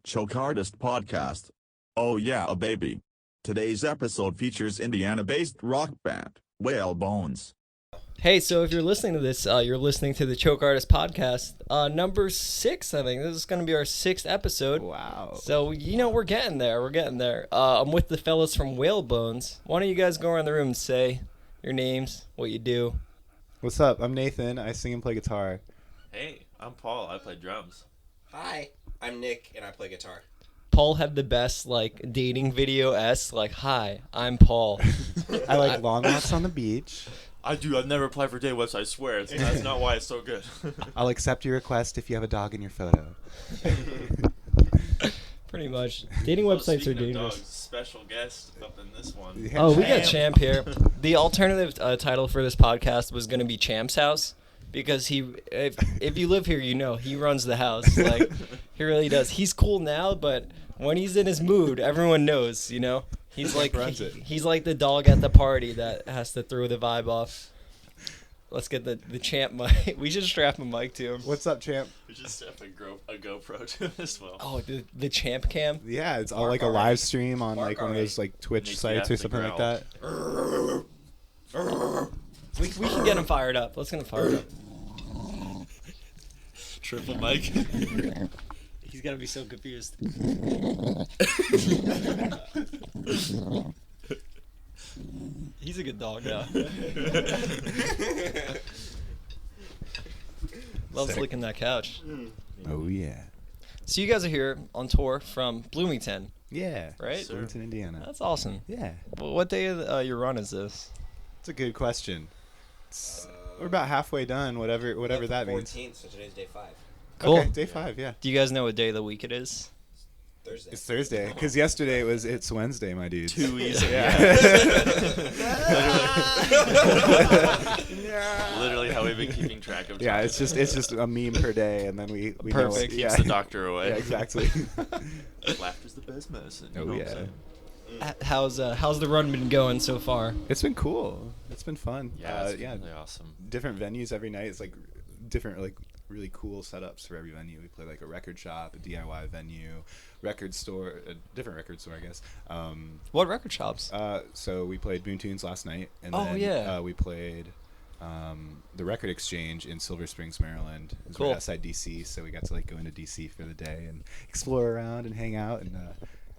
Choke Artist Podcast. Oh yeah, baby. Today's episode features Indiana-based rock band, Whale Bones. Hey, so if you're listening to this, you're listening to the Choke Artist Podcast, number 6, I think. This is going to be our 6th episode. Wow. So, we're getting there. I'm with the fellas from Whale Bones. Why don't you guys go around the room and say your names, what you do? What's up? I'm Nathan. I sing and play guitar. Hey, I'm Paul. I play drums. Hi, I'm Nick, and I play guitar. Paul had the best, dating video-esque, hi, I'm Paul. I like long walks on the beach. I do. I've never applied for dating websites. I swear. That's not why it's so good. I'll accept your request if you have a dog in your photo. Pretty much. Dating websites are Speaking of dangerous. dogs, special guest up in this one. Yeah. Oh, we got Champ here. The alternative title for this podcast was going to be Champ's House. Because if you live here, he runs the house. He really does. He's cool now, but when he's in his mood, everyone knows, He's like he's like the dog at the party that has to throw the vibe off. Let's get the Champ mic. We should strap a mic to him. What's up, Champ? We just strap a GoPro to him as well. Oh, the Champ cam? Yeah, it's all like a live stream on one of those Twitch sites or something like that. We can get him fired up. Let's get him fired up. Triple mic. He's gonna be so confused. He's a good dog now. Loves licking that couch. Oh, yeah. So you guys are here on tour from Bloomington, Yeah. right? Bloomington, Indiana. That's awesome. Yeah. Well, what day of your run is this? It's a good question. We're about halfway done, whatever that means. 14th, so today's day 5. Cool. Okay, day 5, yeah. Do you guys know what day of the week it is? Thursday. It's Thursday, because yesterday it's Wednesday, my dudes. Too easy. Yeah. Literally how we've been keeping track of time. Yeah, it's just a meme per day, and then we Perfect. know, Keeps yeah. the doctor away. Yeah, exactly. Laughter's the best medicine. Oh, You know what yeah. I'm saying? How's the run been going so far? It's been cool. It's been fun. Yeah, it's really awesome. Different venues every night. It's different really cool setups for every venue. We play a record shop, a DIY venue, record store, a different record store, I guess. What record shops? So we played Boon Tunes last night, and yeah. we played the Record Exchange in Silver Springs, Maryland. It was Cool. right outside DC, so we got to go into DC for the day and explore around and hang out. And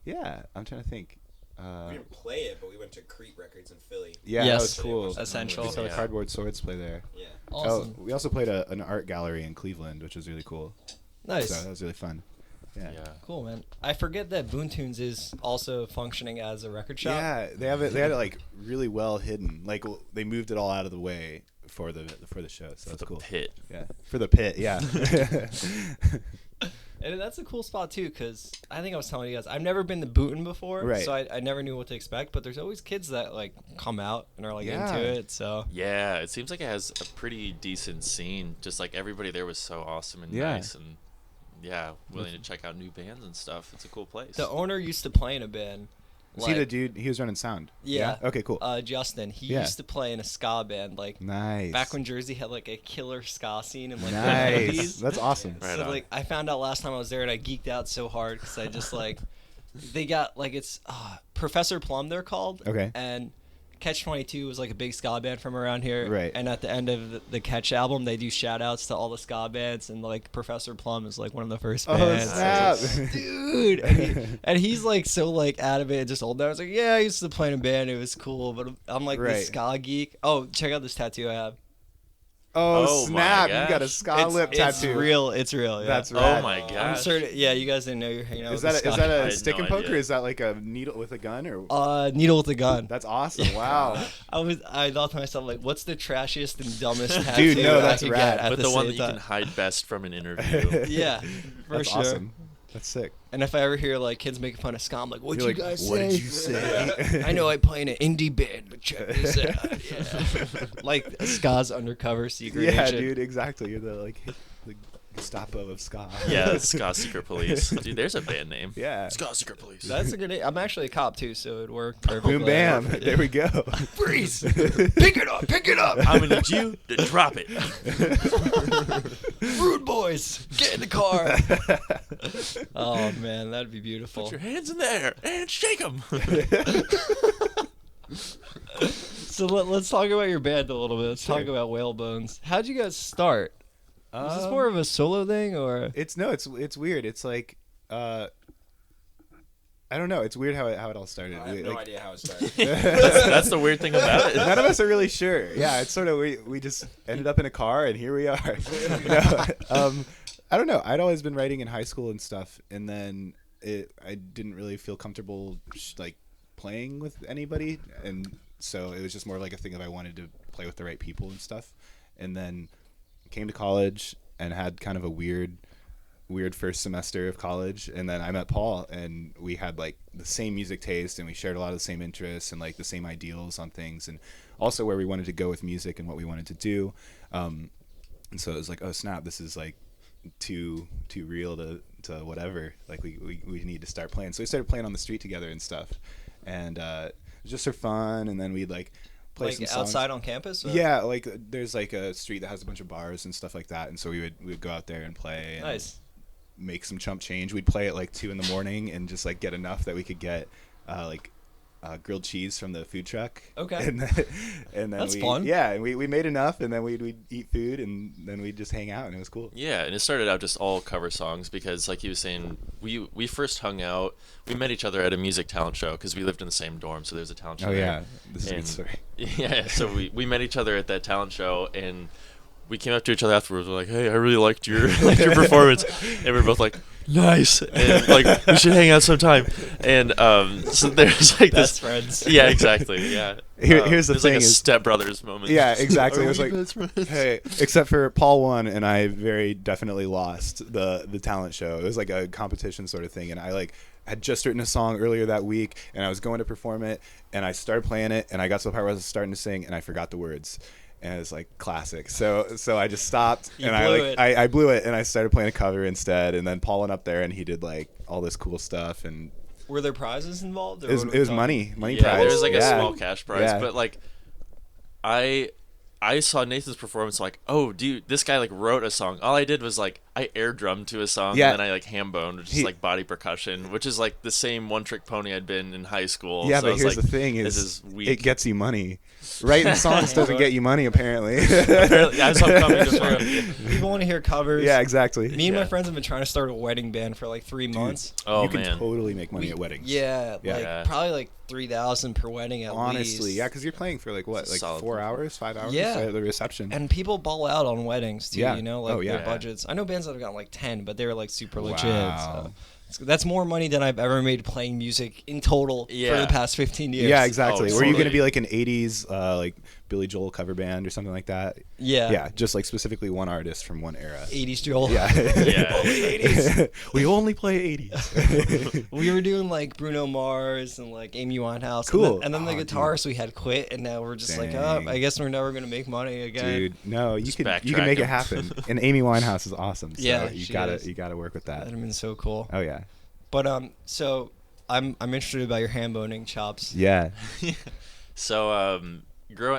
yeah, I'm trying to think. We didn't play it, but we went to Crete Records in Philly. Yeah, Yes. that was cool. Essential. We saw the Yeah. Cardboard Swords play there. Yeah. Awesome. Oh, we also played an art gallery in Cleveland, which was really cool. Nice. So that was really fun. Yeah. Cool, man. I forget that Boon Tunes is also functioning as a record shop. Yeah, they had it really well hidden. They moved it all out of the way for the show. So that's the cool. pit. Yeah. For the pit, yeah. And that's a cool spot, too, because I think I was telling you guys, I've never been to Boonton before, Right. so I never knew what to expect, but there's always kids that, come out and are, Yeah. into it, so. Yeah, it seems like it has a pretty decent scene. Just everybody there was so awesome and Yeah. nice and willing to check out new bands and stuff. It's a cool place. The owner used to play in a band. Was he the dude? He was running sound. Yeah. Okay, cool. Justin. He Yeah. used to play in a ska band, Nice. back when Jersey had, a killer ska scene in, the Nice. 90s. That's awesome. Right So on. I found out last time I was there and I geeked out so hard because I just they got it's Professor Plum they're called. Okay. And Catch 22 was a big ska band from around here. Right. And at the end of the Catch album, they do shout outs to all the ska bands and Professor Plum is one of the first Oh, bands. snap. Dude. And he's so adamant and just old. I was yeah, I used to play in a band. It was cool, but I'm the Right. ska geek. Oh, check out this tattoo I have. Oh, Oh my snap. You got a gosh. ska lip tattoo. It's real. Yeah. That's Oh rad. my gosh. I'm certain. Yeah, you guys didn't know you're hanging out Is with that a is ska that I a had stick no and poke, or idea. is that a needle with a gun, or? Needle with a gun. That's awesome. Wow. I thought to myself what's the trashiest and dumbest tattoo Dude, no, I that's could rad. get at But the one that same you time? can hide best from an interview. Yeah, for That's sure. awesome. That's sick. And if I ever hear kids making fun of ska, I'm what'd You're you guys what say? did you say? I know I play in an indie band, but check this out. Yeah. Ska's undercover secret Yeah, agent. dude, exactly. You're the Gestapo of ska. Yeah, Ska Secret Police. Dude, there's a band name. Yeah. Ska Secret Police. That's a good name. I'm actually a cop too, so it'd work perfectly. Boom bam. There we go. Freeze! Pick it up! Pick it up! I'm gonna need you to drop it. Rude boys, get in the car. Oh man, that'd be beautiful. Put your hands in the air and shake them. So let's talk about your band a little bit. Let's talk about Whalebones. How'd you guys start? Was this more of a solo thing or? It's weird. It's like I don't know. It's weird how it all started. I have no idea how it started. That's the weird thing about it. None of us are really sure. Yeah, it's sort of we just ended up in a car and here we are. No, I don't know. I'd always been writing in high school and stuff, and then I didn't really feel comfortable like playing with anybody, and so it was just more like a thing of I wanted to play with the right people and stuff, and then came to college and had kind of a weird first semester of college, and then I met Paul and we had like the same music taste and we shared a lot of the same interests and like the same ideals on things, and also where we wanted to go with music and what we wanted to do, and so it was like, oh snap, this is like too real to whatever, like we need to start playing. So we started playing on the street together and stuff, and it was just for fun, and then we'd like play Like some songs outside on campus? Or? Yeah, like there's like a street that has a bunch of bars and stuff like that, and so we would go out there and play and Nice. make some chump change. We'd play at like 2 a.m. and just like get enough that we could get like grilled cheese from the food truck. Okay. And then That's fun. Yeah, and we made enough, and then we'd eat food, and then we'd just hang out, and it was cool. Yeah, and it started out just all cover songs because, like he was saying, we first hung out. We met each other at a music talent show because we lived in the same dorm, so there's a talent show. Oh there. yeah, this is a good story. Yeah, so we met each other at that talent show, and we came up to each other afterwards. We're like, "Hey, I really liked your performance," and we're both like, "Nice," and like we should hang out sometime. And so there's like Best this friends. Yeah, exactly. Yeah. Here's the there's thing: like a is, Step Brothers moment. Yeah, exactly. It Are was we like, best friends? hey, except for Paul won, and I very definitely lost the talent show. It was like a competition sort of thing, and I like had just written a song earlier that week, and I was going to perform it, and I started playing it, and I got to the part where I was starting to sing, and I forgot the words. And it's like classic. So I just stopped, and I blew it, and I started playing a cover instead. And then Paul went up there, and he did like all this cool stuff. And were there prizes involved? Or it was money Yeah, prize. there was like a small cash prize, but like I saw Nathan's performance, like, oh, dude, this guy like wrote a song. All I did was like I air drummed to a song, and then I like hamboned, which is like body percussion, which is like the same one trick pony I'd been in high school. Yeah, so but here's like, the thing: is it gets you money. Writing songs doesn't get you money, apparently. Apparently, that's what I'm coming to find. People want to hear covers. Yeah, exactly. Me and my friends have been trying to start a wedding band for like 3 months. Oh, you can man. totally make money at weddings. Yeah, like probably like 3,000 per wedding at least. Honestly, yeah, because you're playing for like what, like 4 hours, 5 hours? Yeah, at the reception. And people ball out on weddings too. Yeah. You know, like their budgets. I know bands that have gotten like 10, but they were like super legit. So. That's more money than I've ever made playing music in total for the past 15 years. Yeah, exactly. Oh, Were you going to be like an 80s like Billy Joel cover band or something like that? Yeah. Yeah, just like specifically one artist from one era. 80s Joel. Yeah. Only 80s. We only play 80s. We were doing like Bruno Mars and like Amy Winehouse. Cool. And then the guitarist we had quit, and now we're just like, oh, I guess we're never going to make money again. Dude, no, you can make backtrack it happen. And Amy Winehouse is awesome. So yeah, you gotta work with that. That'd have been so cool. Oh yeah. But so I'm interested about your hamboning chops. Yeah. So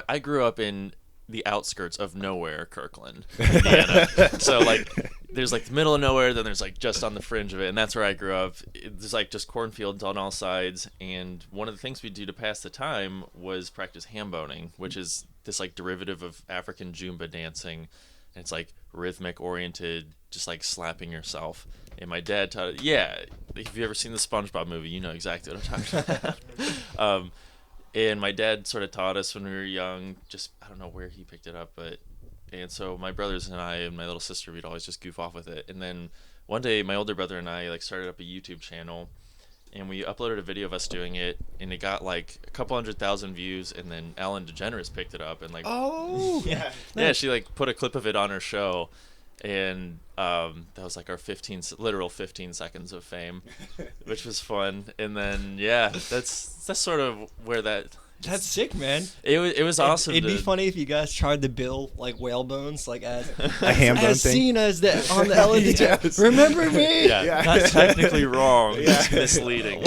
I grew up in the outskirts of nowhere, Kirkland, Indiana. So like there's like the middle of nowhere, then there's like just on the fringe of it, and that's where I grew up. There's like just cornfields on all sides, and one of the things we do to pass the time was practice hamboning, which is this like derivative of African Jumba dancing. And it's like rhythmic oriented, just like slapping yourself. And my dad taught it. Yeah, if you've ever seen the SpongeBob movie, you know exactly what I'm talking about. And my dad sort of taught us when we were young. Just I don't know where he picked it up, and so my brothers and I and my little sister, we'd always just goof off with it. And then one day, my older brother and I like started up a YouTube channel, and we uploaded a video of us doing it, and it got like a couple 100,000 views. And then Ellen DeGeneres picked it up and like, yeah, she like put a clip of it on her show. And that was like our literal 15 seconds of fame, which was fun. And then that's sort of where that That's sick, man. It was awesome. It'd be funny if you guys tried to bill like whale bones, like as Hambone as thing. seen as the on the Ellen DeGeneres. Remember me? Yeah, that's technically wrong. It's misleading.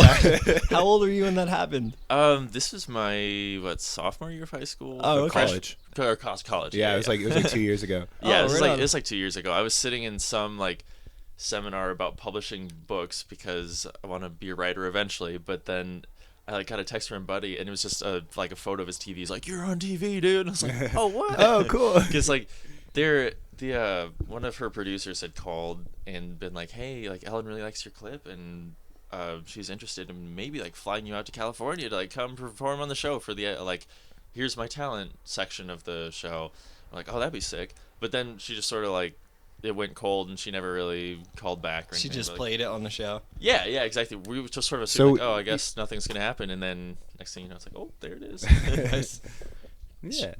How old were you when that happened? This was my sophomore year of high school. Oh, okay. College. Or college. Yeah, it was like 2 years ago. Yeah, Oh, it was right on. like 2 years ago. I was sitting in some like seminar about publishing books because I want to be a writer eventually, but then I like got a text from a buddy and it was just a photo of his TV. He's like, "You're on TV, dude." And I was like, "Oh, what?" Oh, cool. Because like one of her producers had called and been like, "Hey, like Ellen really likes your clip and she's interested in maybe like flying you out to California to like come perform on the show for the here's my talent section of the show." I'm like, "Oh, that'd be sick." But then she just sort of like it went cold and she never really called back. Or She anything, just but, like, played it on the show. Yeah, exactly. We just sort of assumed, So- I guess nothing's gonna happen, and then next thing you know, it's like, oh, there it is. Yeah.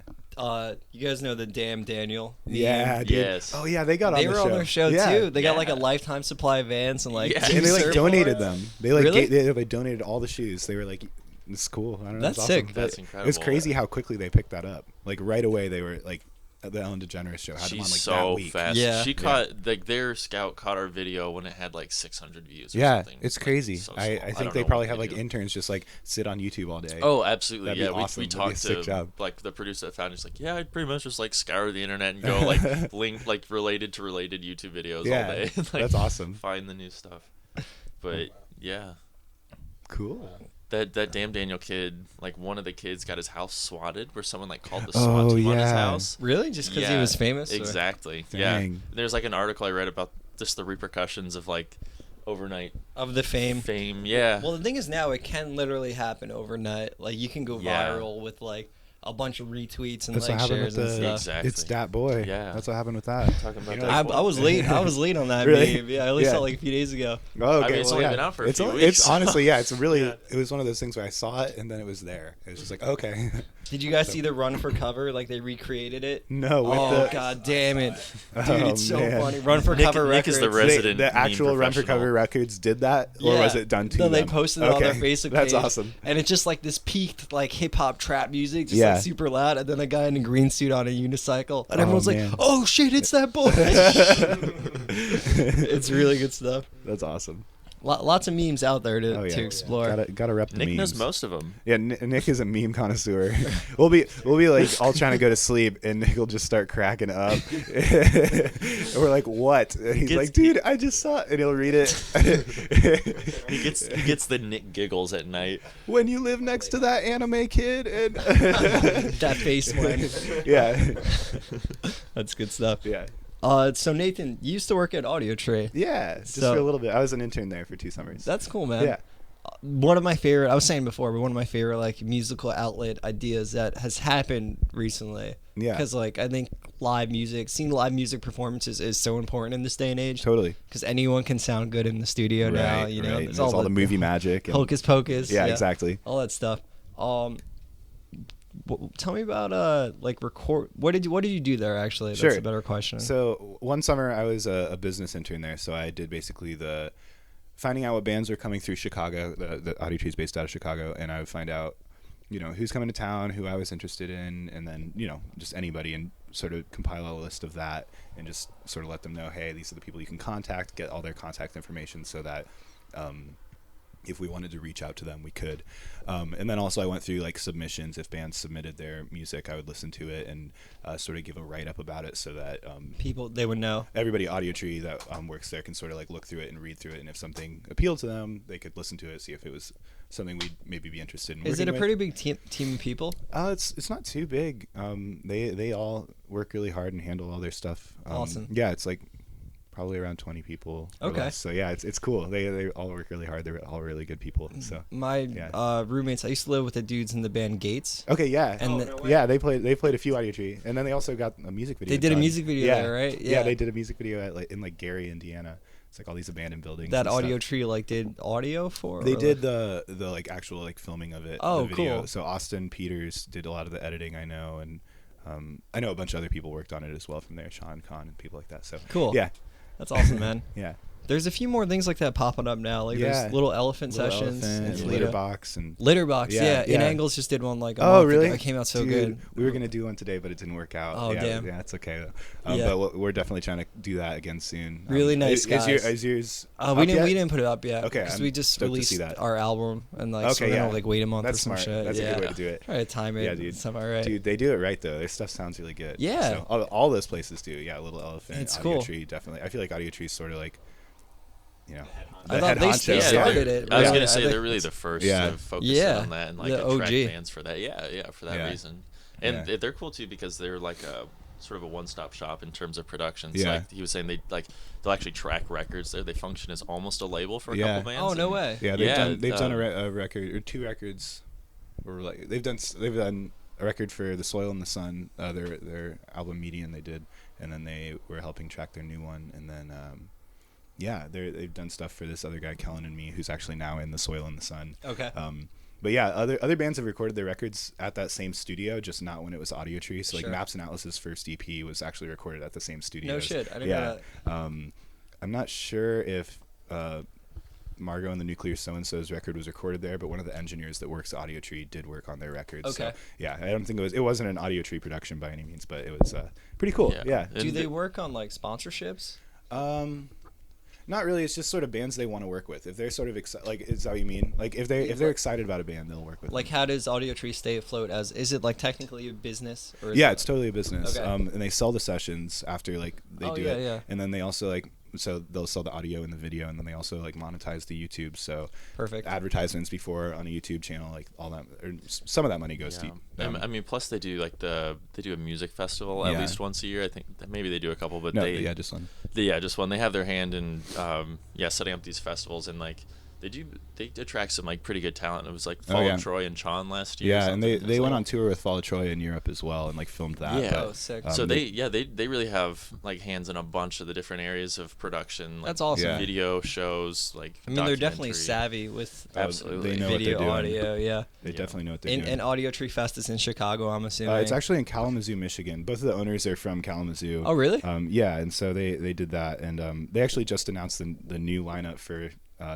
You guys know the Damn Daniel? Yeah, dude. Yes. Oh yeah, they got They on were the show. on their show Yeah. too. They got like a Yeah. lifetime supply of Vans and like Yeah. two And they like surfboards. donated them. They like Really? they donated all the shoes. They were like, "It's cool." I don't know. That's it's sick. Awesome. That's But incredible. It was crazy how quickly they picked that up. Like right away, they were like, the Ellen DeGeneres show had them on She's like so that week. fast. Yeah. She caught like their scout caught our video when it had like 600 views. Or Yeah, something. it's Like, crazy. so I small. think don't they know probably what have they like do. interns just like sit on YouTube all day. Oh, absolutely. That'd be Yeah, awesome. we That'd be a talked sick to job. like the producer that found it. He's like, yeah, I'd pretty much just like scour the internet and go like link like related to related YouTube videos Yeah, all day. Like, that's awesome. Find the new stuff. But yeah. Cool. That damn Daniel kid, like one of the kids got his house swatted where someone like called the SWAT team on his yeah. house. Really? Just because he Yeah, was famous? or- Exactly. Dang. Yeah. There's like an article I read about just the repercussions of like overnight Of the fame. fame. Yeah. Well, the thing is now it can literally happen overnight. Like you can go Yeah. viral with like a bunch of retweets and That's what like happened shares with and the stuff. Exactly. It's Dat Boy. Yeah. That's what happened with that. Talking about You know, that. I was late. I was late on that Really? meme. Yeah, I only Yeah. saw it like a few days ago. Oh, okay. I mean, it's well, only yeah. been out for a it's few only- weeks. It's honestly, yeah, it's really. Yeah. It was one of those things where I saw it and then it was there. It was just like, okay. Did you guys see the run for cover? Like they recreated it. No, with Oh the god damn it, dude! Oh, It's so man. funny. Run for Nick- cover Nick is records. the resident the meme actual Run for professional. Cover Records did that, or was it done to No, they them? posted it on their Okay. Facebook That's page. awesome. And it's just like this peaked like hip hop trap music, just Yeah. like super loud, and then a guy in a green suit on a unicycle, and Oh, everyone's man. like, "Oh shit, it's that boy!" It's really good stuff. That's awesome. Lots of memes out there to, Oh yeah, to explore. Gotta rep the Nick knows memes. most of them. Yeah, Nick is a meme connoisseur. we'll be like all trying to go to sleep, and Nick will just start cracking up. And we're like, "What?" And he's Gets- like, "Dude, I just saw it," and he'll read it. He gets the Nick giggles at night. When you live next to that anime kid, and That face one. yeah, That's good stuff. yeah, So Nathan, you used to work at Audiotree. yeah. Just So- for a little bit. I was an intern there for 2 summers. That's cool, man. Yeah. One of my favorite, I was saying before, but one of my favorite like musical outlet ideas that has happened recently. Yeah. Because like I think seeing live music performances is so important in this day and age. Totally. Because anyone can sound good in the studio now. You know, right. there's There's all the movie magic. And, hocus pocus. yeah, exactly. All that stuff. Tell me about like record. What did you do there actually? That's Sure. a better question. So one summer I was a business intern there, so I did basically the finding out what bands are coming through Chicago. The Audiotree is based out of Chicago, and I would find out, who's coming to town, who I was interested in, and then just anybody, and sort of compile a list of that, and just sort of let them know, hey, these are the people you can contact, get all their contact information, so that if we wanted to reach out to them, we could. And then also I went through like submissions. If bands submitted their music, I would listen to it and sort of give a write-up about it, so that People they would know. everybody Audiotree that works there can sort of like look through it and read through it, and if something appealed to them, they could listen to it, see if it was something we'd maybe be interested in. Is it a working with. pretty big team of people? It's not too big. They all work really hard and handle all their stuff. Awesome. Yeah, it's like probably around 20 people. or Okay. less. So yeah, it's cool. They all work really hard. They're all really good people. So My Yeah. roommates, I used to live with the dudes in the band Gates. okay, yeah, And yeah, they played a few Audiotree, and then they also got a music video. They did a done. music video yeah. there, right? Yeah. Yeah. They did a music video in Gary, Indiana. It's like all these abandoned buildings. that and stuff. Audiotree like did audio for. They or, did like- the like actual like filming of it. Oh, the video. cool. So Austin Peters did a lot of the editing, I know, and I know a bunch of other people worked on it as well from there, Sean Kahn and people like that. So Cool. Yeah, That's awesome, man. yeah. There's a few more things like that popping up now. Like there's Little Elephant sessions. And Litterbox and Litterbox, yeah. In yeah. Angles just did one like a Oh, month really? ago. It came out so Dude, good. We were gonna do one today, but it didn't work out. Oh, yeah, damn. Yeah, it's okay though. Yeah. But we're definitely trying to do that again soon. Really nice guys. Is yours? We up yet? didn't put it up yet. Okay, Because I'm we just stoked to released see that. our album and like so Okay, we're yeah. gonna like wait a month That's or some smart. shit. That's yeah. a good way to do it. Try to time it. Yeah, dude. Stuff all right. Dude, they do it right though. Their stuff sounds really good. Yeah. So, all those places do. Yeah, Little Elephant, It's cool. Audiotree, definitely. I feel like Audiotree is sort of like, you know, I the thought head they honcho. Yeah, started they're- it. I was really. gonna say I think they're really the first Yeah. to focus Yeah, on that and like the attract OG. fans for that. Yeah, for that Yeah. reason. And Yeah. they're cool too because they're like a sort of a one-stop shop in terms of productions. Yeah. Like he was saying, they'll actually track records there. They function as almost a label for a Yeah. couple bands. Oh no and- way. Yeah, Yeah, they've done a record or 2 records, or like they've done a record for The Soil and the Sun, their album Median they did, and then they were helping track their new one, and then they've done stuff for this other guy Kellen and Me, who's actually now in The Soil and the Sun. Okay. But yeah, other bands have recorded their records at that same studio, just not when it was Audiotree. So like Sure. Maps and Atlas's first EP was actually recorded at the same studio. No shit. I didn't know that. I'm not sure if Margot and the Nuclear So-and-So's record was recorded there, but one of the engineers that works at Audiotree did work on their record. Okay. So, yeah, I don't think it wasn't an Audiotree production by any means, but it was pretty cool. Yeah. And Do they work on like sponsorships? Not really. It's just sort of bands they want to work with. If they're sort of like, is that what you mean? Like if they're excited about a band, they'll work with. Like, them. how does Audiotree stay afloat? Is it like technically a business? Or is Yeah, it- it's totally a business. Okay. And they sell the sessions after like they Oh, do yeah, it, yeah. and then they also like so they'll sell the audio and the video, and then they also like monetize the YouTube. So Perfect. advertisements before on a YouTube channel, like all that, or some of that money goes Yeah. to them. I mean, plus they do they do a music festival at Yeah. least once a year. I think that maybe they do a couple, but no, they yeah, just one. just one. They have their hand in setting up these festivals, and like they attract some like pretty good talent. It was like Fall yeah. of Troy and Chon last year. or Yeah, and something. they It's went like- on tour with Fall of Troy in Europe as well, and like filmed that. Yeah. but, Oh, sick. So they they really have like hands in a bunch of the different areas of production. Like That's awesome. Yeah. Video shows, like I mean, they're definitely documentary. savvy with Absolutely. they know what video, they're doing. audio. Yeah. They Yeah. definitely know what they're And, doing. and Audiotree Fest is in Chicago, I'm assuming. It's actually in Kalamazoo, Michigan. Both of the owners are from Kalamazoo. Oh, really? Yeah, and so they did that, and they actually just announced the new lineup for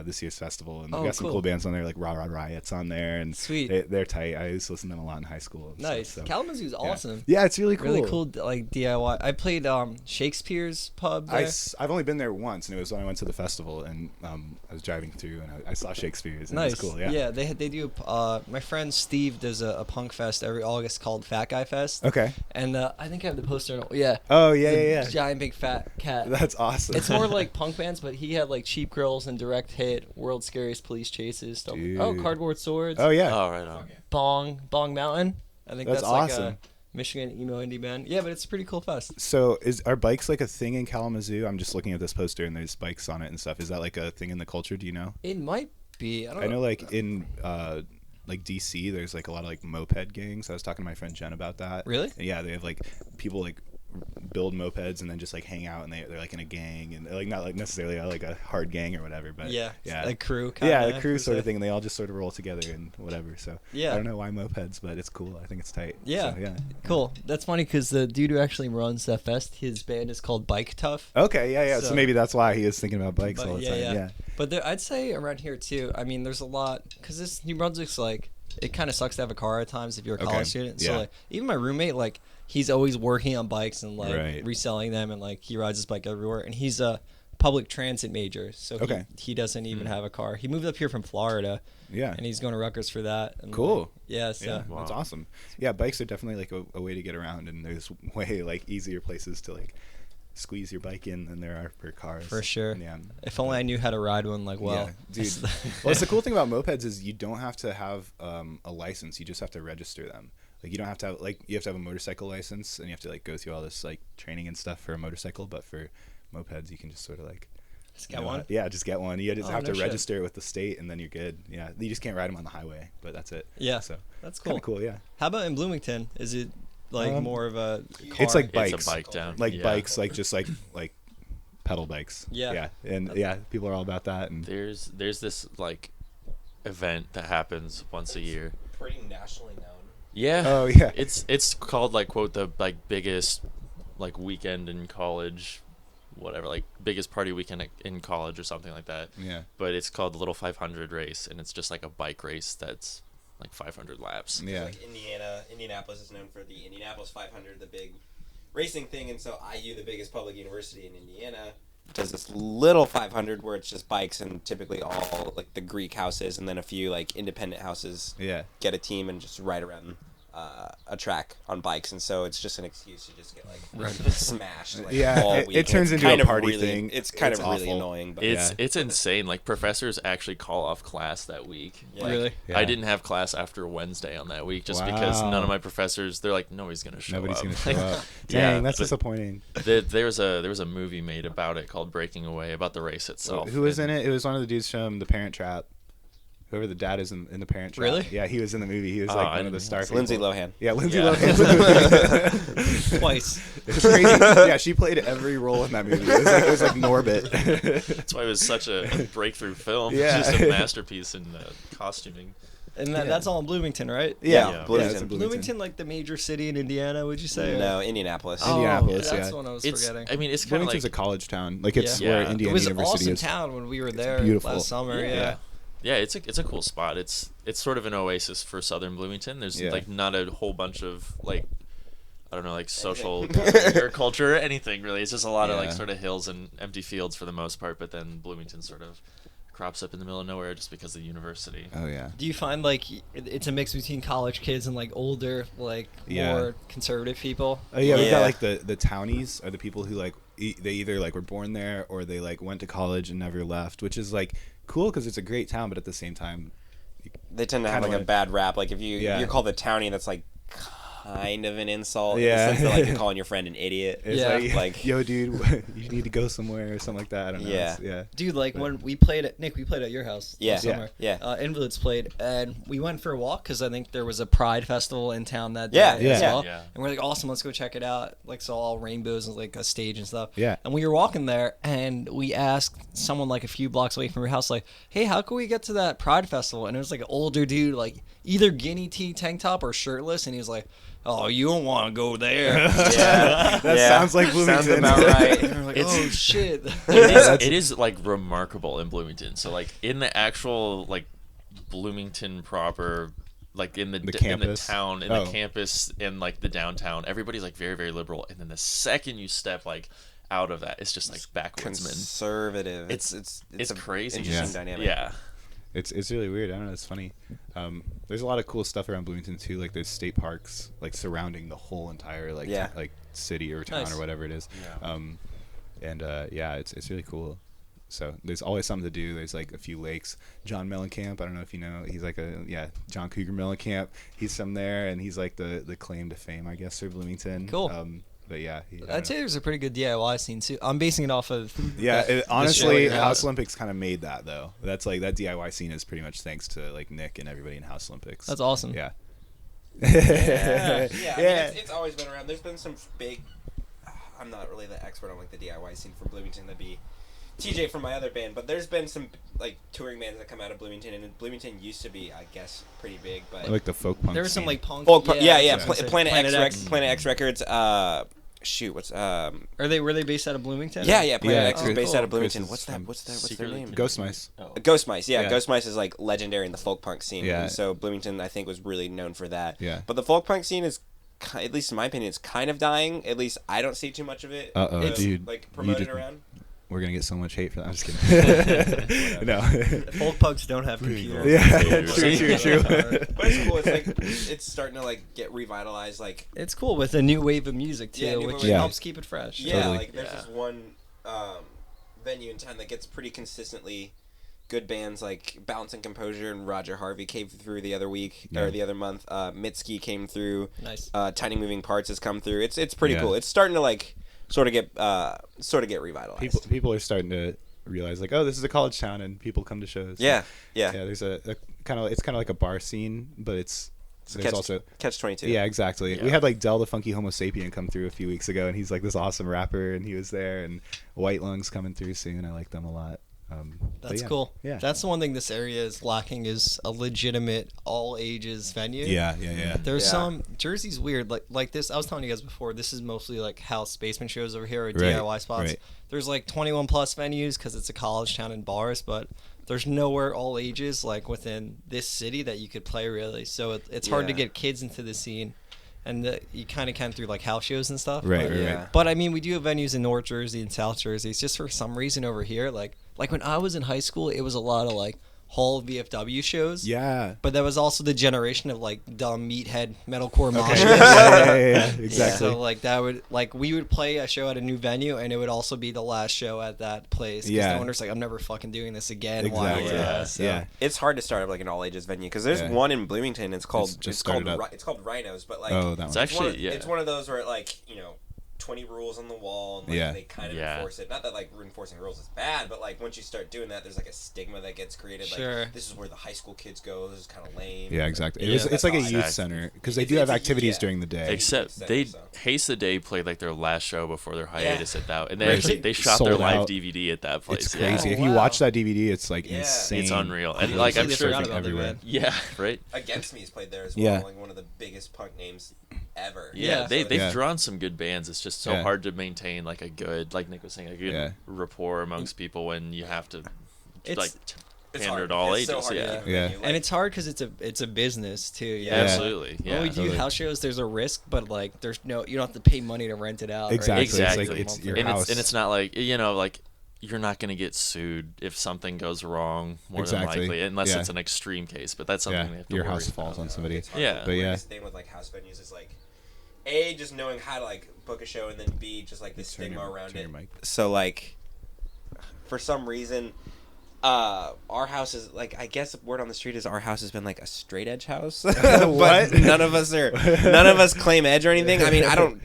this year's festival, and they've Oh, got some cool. cool bands on there, like Raw Raw Riot's on there, and Sweet. they're tight. I used to listen to them a lot in high school. And Nice. Stuff, so. Kalamazoo's awesome. Yeah, it's really cool. Really cool, like DIY. I played Shakespeare's pub there. I've only been there once, and it was when I went to the festival, and I was driving through, and I saw Shakespeare's, and Nice. it was cool. Yeah. They do. My friend Steve does a punk fest every August called Fat Guy Fest. Okay. And I think I have the poster. Yeah. Oh yeah, It's a yeah. Giant big fat cat. That's awesome. It's more like punk bands, but he had like Cheap Girls and Direct Hit, World's Scariest Police Chases, stuff. Oh, Dude. Cardboard Swords. Oh yeah. Oh, right on. Bong Mountain. I think That's that's like awesome. a Michigan emo indie band. Yeah, but it's a pretty cool fest. So are bikes like a thing in Kalamazoo? I'm just looking at this poster, and there's bikes on it and stuff. Is that like a thing in the culture? Do you know? It might be. I don't I know like in like DC, there's like a lot of like moped gangs. I was talking to my friend Jen about that. Really? And yeah, they have like people like build mopeds and then just like hang out, and they're like in a gang, and they're like not like necessarily like a hard gang or whatever, but Yeah. yeah, Like crew. yeah, Kinda, the crew per sort se. of thing, and they all just sort of roll together and whatever. So Yeah. I don't know why mopeds, but it's cool. I think it's tight. Yeah. So, yeah. Cool. That's funny because the dude who actually runs that fest, his band is called Bike Tough. Okay, yeah. So, So- maybe that's why he is thinking about bikes But all the yeah, time. yeah. Yeah. But I'd say around here too. I mean, there's a lot because this New Brunswick's like it kind of sucks to have a car at times if you're a college Okay, student. yeah. So like even my roommate, like he's always working on bikes and like Right. reselling them, and like he rides his bike everywhere. And he's a public transit major, so Okay. he doesn't even have a car. He moved up here from Florida, Yeah. and he's going to Rutgers for that. And Cool. like, yeah. So Yeah, Wow. that's awesome. Yeah, bikes are definitely like a way to get around, and there's way like easier places to like squeeze your bike in than there are for cars. for sure. Yeah. If only I knew how to ride one. Like well, yeah, dude. Well, it's the cool thing about mopeds is you don't have to have a license. You just have to register them. Like you don't have to have you have to have a motorcycle license, and you have to like go through all this like training and stuff for a motorcycle. But for mopeds, you can just sort of like Just get one. Yeah, just get one. You just Oh, have no to shit. register it with the state, and then you're good. Yeah, you just can't ride them on the highway, but that's it. Yeah. So That's kind cool. of cool. Yeah. How about in Bloomington? Is it like more of a car? It's like It's bikes. a bike down. Like yeah. bikes, like just like pedal bikes. Yeah. And yeah, people are all about that. And There's this like event that happens once a year. Pretty nationally known. Yeah. Oh, yeah. It's called like quote the like biggest like weekend in college whatever, like biggest party weekend in college or something like that. Yeah. But it's called the Little 500 race, and it's just like a bike race that's like 500 laps. Yeah. Like Indianapolis is known for the Indianapolis 500, the big racing thing, and so IU, the biggest public university in Indiana, does this little 500 where it's just bikes and typically all like the Greek houses and then a few like independent houses get a team and just ride around a track on bikes, and so it's just an excuse to just get like smashed. Like, all weekend. It turns into a party thing. It's kind of really awful. annoying, but It's insane. Like professors actually call off class that week. Yeah. Like, Really? Yeah. I didn't have class after Wednesday on that week just because Wow. none of my professors. They're like, nobody's gonna show Nobody's up. gonna show Like, up. Dang, that's but disappointing. there was a movie made about it called Breaking Away, about the race itself. Who was in it? It was one of the dudes from The Parent Trap. Whoever the dad is in The Parent Trap. Really? Yeah, he was in the movie. He was Oh, like I one of the didn't star know. people. Lindsay Lohan. Yeah, Lindsay Yeah. Lohan. Twice. It was crazy. Yeah, she played every role in that movie. It was like Norbit. That's why it was such a breakthrough film. Yeah. It's just a masterpiece in costuming. And that's all in Bloomington, right? Yeah, Yeah. Bloomington. it's in Bloomington, like the major city in Indiana, would you say? No, Indianapolis. Oh, Indianapolis, that's yeah. the one I was It's forgetting. I mean it's kind of Bloomington's like a college town. Like it's Yeah. where Yeah. Indiana It was an University awesome is. town when we were there beautiful. last summer. yeah. Yeah, it's a cool spot. It's sort of an oasis for southern Bloomington. There's like not a whole bunch of like I don't know, like social agriculture or anything really. It's just a lot of like Yeah. sort of hills and empty fields for the most part, but then Bloomington sort of crops up in the middle of nowhere just because of the university. Oh yeah. Do you find like it's a mix between college kids and like older, like more conservative people? Oh yeah, we got Yeah. like the townies are the people who like they either like were born there or they like went to college and never left, which is like cool because it's a great town, but at the same time, They tend to have Kinda like a bad rap. Like if Yeah. you're called a townie, that's like kind of an insult. Yeah. In the sense that, like you're calling your friend an idiot. it's Yeah. like yo dude, you need to go somewhere or something like that. I don't know. Yeah. Yeah. Dude, like when we played at Nick, we played at your house Yeah. last summer. Yeah. Invalids played, and we went for a walk because I think there was a Pride festival in town that Yeah, day as yeah. well. Yeah. And we're like, awesome, let's go check it out. Like saw all rainbows and like a stage and stuff. Yeah. And we were walking there, and we asked someone like a few blocks away from your house, like, hey, how can we get to that Pride festival? And it was like an older dude, like either guinea tee tank top or shirtless, and he was like, oh, you don't want to go there. Yeah. That sounds like Bloomington. Sounds about right. And we're like, oh shit. It is like remarkable in Bloomington. So like in the actual like Bloomington proper, like in the campus? town, in Oh. the campus, in like the downtown, everybody's like very very liberal. And then the second you step like out of that, it's just like backwoodsman. Conservative. It's a crazy. Interesting dynamic. Yeah. It's really weird. I don't know. It's funny. There's a lot of cool stuff around Bloomington too. Like there's state parks like surrounding the whole entire like Yeah. like city or town Nice. or whatever it is. Yeah. Yeah, it's really cool. So there's always something to do. There's like a few lakes. John Mellencamp, I don't know if you know. He's like John Cougar Mellencamp. He's from there, and he's like the claim to fame, I guess, for Bloomington. Cool. But yeah, I'd say there's a pretty good DIY scene too. I'm basing it off of honestly, show, yeah. House Olympics kind of made that though. That's like that DIY scene is pretty much thanks to like Nick and everybody in House Olympics. That's awesome. Yeah. Yeah. I mean, it's always been around. There's been some big. I'm not really the expert on like the DIY scene for Bloomington. That'd be TJ from my other band, but there's been some like touring bands that come out of Bloomington, and Bloomington used to be, I guess, pretty big. But Like the folk punk. There was some scene. like punk. Folk, yeah. I was gonna say. Planet X. X Records. Shoot, what's Were they based out of Bloomington? Yeah, Planet Yeah, X is Chris- based out of Chris Bloomington. is What's from their Secretly name? Ghost Mice. Ghost Mice, Yeah. Ghost Mice is like legendary in the folk punk scene. Yeah. And so Bloomington, I think, was really known for that. Yeah. But the folk punk scene is, at least in my opinion, it's kind of dying. At least I don't see too much of it. Dude, like you promoted did- around. We're gonna get so much hate for that. I'm just kidding. No. Folk punks don't have computers. Yeah, Yeah. true. But it's cool. It's like it's starting to like get revitalized. Like It's cool with a new wave of music too, Yeah, new which wave of- helps keep it fresh. yeah, Totally. like there's this one venue in town that gets pretty consistently good bands like Balance and Composure and Roger Harvey came through the other week Yeah. or the other month. Mitski came through. Nice. Tiny Moving Parts has come through. It's pretty Yeah. cool. It's starting to like sort of get revitalized. People are starting to realize like, oh, this is a college town, and people come to shows. Yeah. There's a kind of it's kind of like a bar scene, but there's also Catch 22. yeah, exactly. Yeah. We had like Del the Funky Homo Sapien come through a few weeks ago, and he's like this awesome rapper, and he was there, and White Lungs coming through soon. I like them a lot. But That's yeah. cool. Yeah. That's the one thing this area is lacking is a legitimate all ages venue. Yeah. There's Yeah. some Jersey's weird like this. I was telling you guys before. This is mostly like house basement shows over here or Right, DIY spots. right. There's like 21 plus venues because it's a college town and bars, but there's nowhere all ages like within this city that you could play really. So it's hard to Yeah. get kids into the scene, and you kind of can through like house shows and stuff. Right, but, right, Yeah. right. But I mean, we do have venues in North Jersey and South Jersey. It's just for some reason over here, like when I was in high school, it was a lot of like Hall VFW shows. Yeah. But that was also the generation of like dumb meathead metalcore mosh Okay. pits. yeah, exactly. So like that would like we would play a show at a new venue, and it would also be the last show at that place. 'Cause Yeah. the owner's like, I'm never fucking doing this again. Exactly. Why? Yeah. It's hard to start up like an all ages venue because there's Yeah. one in Bloomington. It's called It's just called started up. it's called Rhinos, but like Oh, that It's one. actually it's one of those where like 20 rules on the wall and like, Yeah. they kind of Yeah. enforce it. Not that like enforcing rules is bad, but like once you start doing that, there's like a stigma that gets created. Sure. Like this is where the high school kids go. This is kind of lame. Yeah, exactly. Yeah, It's like a that's youth all I- center because they It's- do have it's a- activities yeah. during the day. Except Center, they so. Haste the Day played like their last show before their hiatus at that, and they Right. actually they shot their Sold live out. DVD at that place. It's yeah. crazy. Oh, If you wow. watch that DVD, it's like Yeah. insane. It's unreal, and Yeah, like I'm they sure forgot about that, everywhere. man. Yeah, right. Against Me's played there as well. Yeah. Like one of the biggest punk names ever. Yeah, Yeah. they've Yeah. drawn some good bands. It's just so Yeah. hard to maintain like a good, like Nick was saying, a good Yeah. rapport amongst people when you have to It's- like It's pander hard. to all It's so ages. hard to Yeah, keep a Yeah. venue, like- And it's hard because it's a business too. you Yeah. know? absolutely. When Yeah, we do totally. house shows, there's a risk, but like there's no, you don't have to pay money to rent it out. right? Exactly. It's exactly. like it's your and house. it's not like like you're not gonna get sued if something goes wrong more Exactly. than likely, unless Yeah. it's an extreme case. But that's something Yeah, we have to your worry house falls about. on somebody. It's hard. Yeah. The But yeah. biggest thing with like house venues is like just knowing how to like book a show, and then B, just like the stigma around Turn it. your mic. So like for some reason our house is like, I guess word on the street is our house has been like a straight edge house. But What? none of us claim edge or anything. I mean, I don't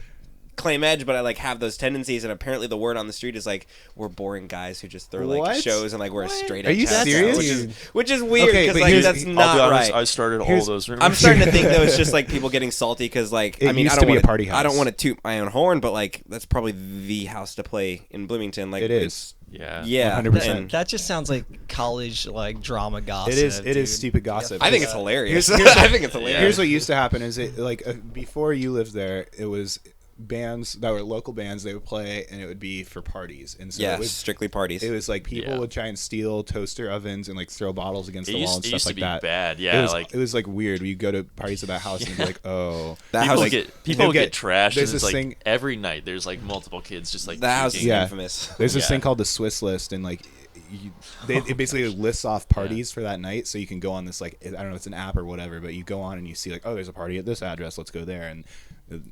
claim edge, but I like have those tendencies, and apparently the word on the street is like we're boring guys who just throw like What? shows and like we're a straight Are edge you house. serious? Which is weird Okay, because but like here's- that's I'll not I'll be honest, right. I started all Here's- those rumors. I'm starting to think though it's just like people getting salty because like It I mean used I to don't be a wanna, party I don't house. want to toot my own horn, but like that's probably the house to play in Bloomington. Like It is. yeah, yeah, 100%. and That just sounds like college like drama gossip. It is dude. stupid gossip. I think it's hilarious. Here's- I think it's hilarious. Here's what used to happen: is it like before you lived there, it was bands that were local bands. They would play, and it would be for parties, and so Yeah, it was strictly parties. It was like people Yeah. would try and steal toaster ovens and like throw bottles against It the wall used, and it stuff used to like be that. bad. Yeah, it was like weird. You go to parties at that house and be like, oh, That people house, get get- trashed. there's And it's this like thing- every night there's like multiple kids just like that house is puking. Yeah. infamous. There's this Yeah. thing called the Swiss list, and like it basically lists off parties for that night, so you can go on this like I don't know, it's an app or whatever, but you go on and you see like, oh, there's a party at this address, let's go there, and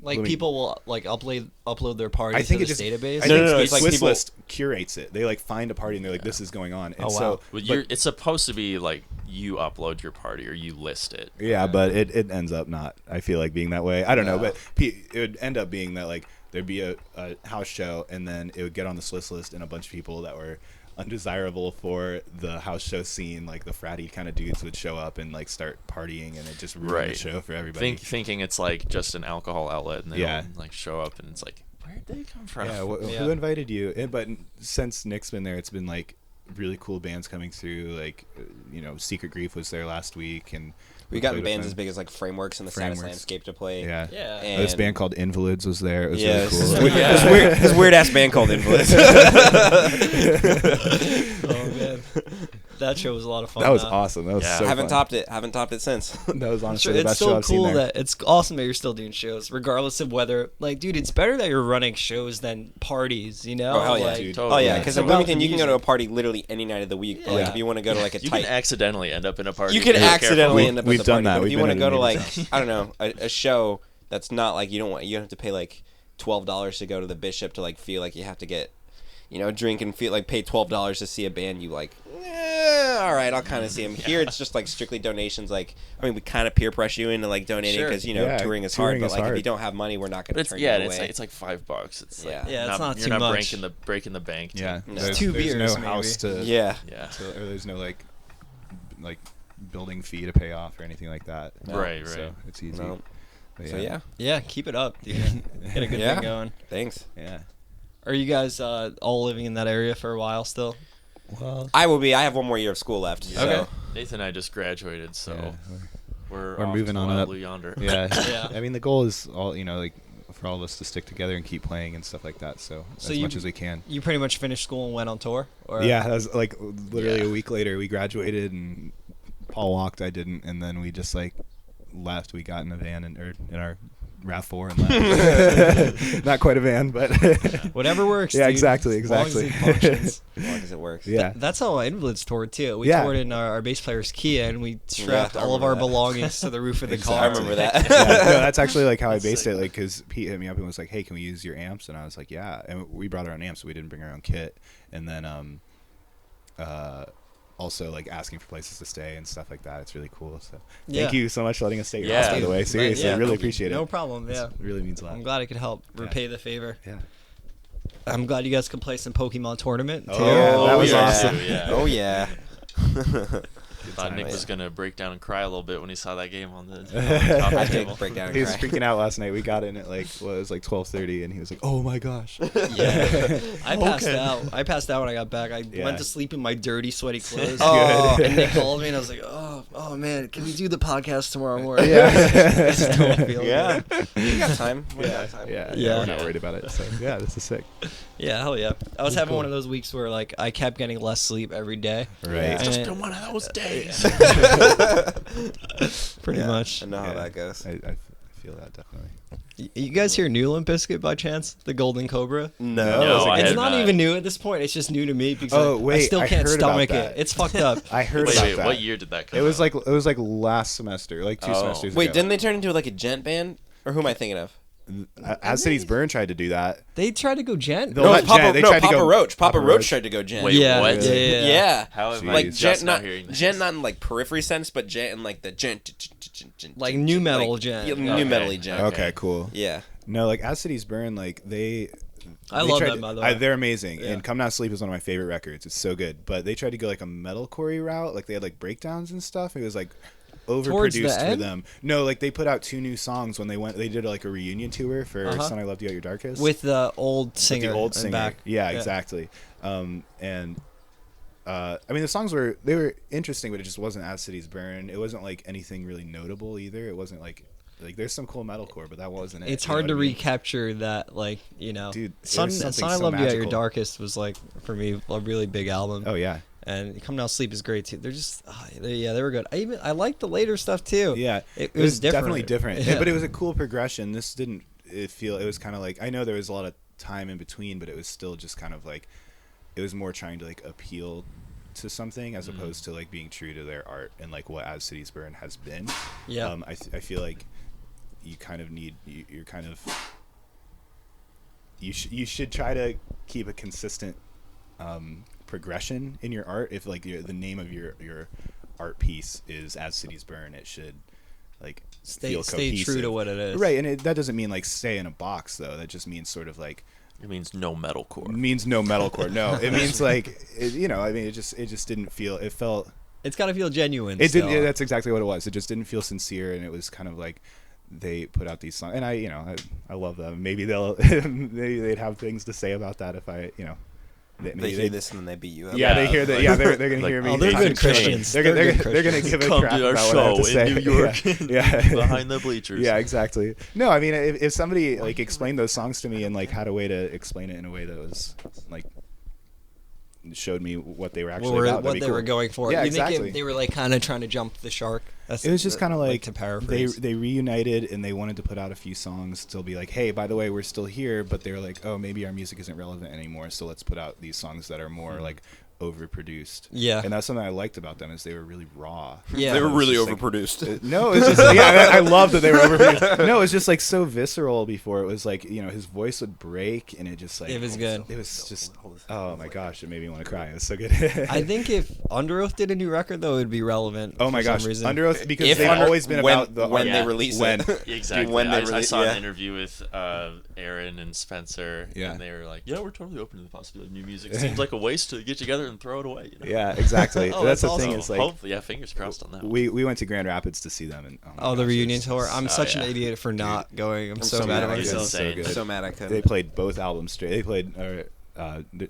Like people will like upload their parties I think to it this just database. I No, think no, no, the it's like Swiss people- list curates it. They like find a party and they're like, this is going on, and Oh, wow. so But it's supposed to be like you upload your party or you list it. yeah, but it ends up not. I feel like being that way. I don't know, but it would end up being that like there'd be a house show, and then it would get on the Swiss list, and a bunch of people that were undesirable for the house show scene, like the fratty kind of dudes, would show up and like start partying, and it just ruined the Right. show for everybody. Thinking it's like just an alcohol outlet, and they Yeah. don't like show up, and it's like, where'd they come from? Yeah, Yeah. who invited you? But since Nick's been there, it's been like really cool bands coming through. Like, Secret Grief was there last week, and We gotten played with bands them. as big as like Frameworks and the Saddest Frameworks. Landscape to play. Yeah. Yeah. And This band called Invalids was there. It was yeah, really cool. this weird ass band called Invalids. Oh man, that show was a lot of fun. That was though. awesome. That was Yeah. so Haven't fun. topped it since. That was honestly Sure, the it's best show so I've seen cool there. that it's awesome that you're still doing shows, regardless of whether like, dude, it's better that you're running shows than parties. You know? Oh hell yeah, Like, dude. Oh yeah, Totally. because It's in about Bloomington the you can go to a music. party literally any night of the week. But like Yeah. if you want to go to like a You tight, can accidentally end up in a party. you could if you're accidentally careful. end up. We've at the done party, that. But if We've you been want to at go to a like neighbor's I don't know a show that's not like you don't have to pay like $12 to go to the Bishop to like feel like you have to get drink and feel like pay $12 to see a band. You like, all right, I'll kind of see them. Here it's just like strictly donations. Like I mean, we kind of peer pressure you into like donating Sure. because Yeah, touring is touring hard. But is like hard. if you don't have money, we're not going But to it's turn you away. it's like $5. It's Yeah. like Yeah, it's not you're too not much. breaking the bank. Yeah, No. there's, Two there's beers, no house to Yeah. Yeah. or there's no like building fee to pay off or anything like that. Right, So right. it's easy. No. But So yeah, Yeah, keep it up, dude. Get a good Yeah. thing going. thanks. yeah. Are you guys all living in that area for a while still? Well, I will be. I have one more year of school left. Yeah. So. Okay. Nathan and I just graduated, so Yeah, we're we're off moving to on Wild up. Blue Yonder. Yeah. Yeah. I mean, the goal is all like for all of us to stick together and keep playing and stuff like that. So as you- much as we can. You pretty much finished school and went on tour? Or? Yeah, that was like literally Yeah. a week later. We graduated and Paul walked. I didn't, and then we just like left. We got in a van or in our RAV4 and left. Not quite a van, but Whatever works. Yeah, dude. exactly, As long as exactly. it functions. As long as it works. yeah. That's how Invalids toured too. We Yeah. toured in our bass player's Kia, and we strapped I all of remember our that. belongings to the roof of the Exactly. car. I remember that. Yeah, no, that's actually like how I That's based sick. it. Like, because Pete hit me up and was like, "Hey, can we use your amps?" And I was like, "Yeah." And we brought our own amps, so we didn't bring our own kit. And then, also like asking for places to stay and stuff like that. It's really cool. So Yeah. thank you so much for letting us stay at your Yeah. house. By the way, seriously, Yeah, really no- appreciate it. No problem. Yeah. It really means a lot. I'm glad I could help Yeah. repay the favor. Yeah. I'm glad you guys can play some Pokemon tournament too. Oh, yeah, that was yeah. awesome. Yeah. Oh yeah. Thought Nick time. was gonna break down and cry a little bit when he saw that game on the I top did table. break down and He was cry. freaking out last night. We got in at like it was like 12:30, and he was like, "Oh my gosh." Yeah. I passed Okay. out. I passed out when I got back. I Yeah. went to sleep in my dirty, sweaty clothes. Oh. And they called me and I was like, oh man, can we do the podcast tomorrow morning? Yeah. I just don't feel Yeah. good. We got time. We Yeah, got time. yeah, Yeah. We're not worried about it. So yeah, this is sick. Yeah, hell yeah. I was That's having cool. one of those weeks where like I kept getting less sleep every day. Right. Yeah. It's And just been one of those days. pretty Yeah, much. I know how Yeah. that goes. I feel that definitely. You guys hear New Limp Bizkit by chance? The Golden Cobra? No. No, I It's have not not. even new at this point. It's just new to me because Oh, I wait, still I can't heard about stomach that. it. It's fucked up. I heard Wait, about wait, that. what year did that come It was out? like last semester, like 2 Oh. semesters Wait, ago. didn't they turn into like a gent band? Or who am I thinking of? As Cities Burn tried to do that. They tried to go gent. No, No, not it's Papa, Gent, they no, tried to Papa go- Roach. Papa Papa Roach Roach. tried to go gent. Wait, yeah, what? Yeah. Yeah. How am I Like just gent, now not hearing this? gent, not in like periphery sense, but gent in like the gent, Like new metal gent. Yeah, Okay. new metal gent. Okay, cool. Yeah. No, like As Cities Burn, like they love tried them, to- by the way. they're amazing, Yeah. and Come Not Sleep is one of my favorite records. It's so good, but they tried to go like a metalcore route. Like they had like breakdowns and stuff. It was like overproduced for end? them. No, like they put out 2 new songs when they went. They did like a reunion tour for Uh-huh. "Son I Loved You at Your Darkest" With the old With singer. the old in singer. Back. Yeah, exactly. And I mean, the songs were interesting, but it just wasn't As Cities Burn. It wasn't like anything really notable either. It wasn't like there's some cool metalcore, but that wasn't it. It's you know hard what to I mean? recapture that, like, Dude, it Son, was something Son I so Love You at Your magical. Darkest was, like, for me, a really big album. Oh yeah, And Come Now Sleep is great, too. They're just, they were good. I liked the later stuff, too. yeah. It was different. definitely different, Yeah. but it was a cool progression. This didn't feel. It was kind of like, I know there was a lot of time in between, but it was still just kind of like it was more trying to like appeal to something as opposed to like being true to their art and like what As Cities Burn has been. Yeah. I feel like you kind of need you're kind of you should try to keep a consistent progression in your art. If like the name of your art piece is As Cities Burn, it should like feel Stay true cohesive. to what it is. Right, and that doesn't mean like stay in a box though. That just means sort of like It means no metalcore. means no metalcore. No, it means like I mean, it just didn't feel. It felt. It's got to feel genuine. It still. didn't. That's exactly what it was. It just didn't feel sincere, and it was kind of like they put out these songs, and I love them. Maybe maybe they'd have things to say about that if I maybe They hear this and then they beat you up. Yeah, they Yeah, hear that. like- Yeah, they're gonna like, hear me. Oh, they're talk good shit. Christians. They're They're gonna good give a Come crap to our about what I have show to say. in New York. Yeah. Behind the bleachers. Yeah, exactly. No, I mean, if somebody like explained those songs to me and like had a way to explain it in a way that was like showed me what they were actually about, what that'd they be were cool. going for. Yeah, You think exactly. they were like kind of trying to jump the shark? It was just kind of like to paraphrase. they reunited and they wanted to put out a few songs to be like, hey, by the way, we're still here, but they were like, oh, maybe our music isn't relevant anymore, so let's put out these songs that are more like overproduced. Yeah. And that's something I liked about them is they were really raw. Yeah. They were It was really just, like, overproduced. No, it's just I love that they were overproduced. No, it was just like so visceral before. It was like his voice would break and it just like It was good. It was just oh my gosh, it made me want to cry. It was so good. I think if Underoath did a new record, though, it would be relevant. oh my for some gosh, reason. Underoath because If they've Under- always been when- about the when art. they release when, it. Exactly. When they I release- saw yeah. an interview with Aaron and Spencer, Yeah. and they were like, "Yeah, we're totally open to the possibility of new music. It seems like a waste to get together and throw it away." You know? Yeah, exactly. Oh, that's that's the thing. awesome. Is like Hopefully, yeah, fingers crossed on that. one. we went to Grand Rapids to see them and my Oh, the gosh, reunion it's tour. just- I'm such an yeah. idiot for not going. I'm so so mad mad at at you. myself. so insane. good. So mad I They couldn't. played both albums straight. They played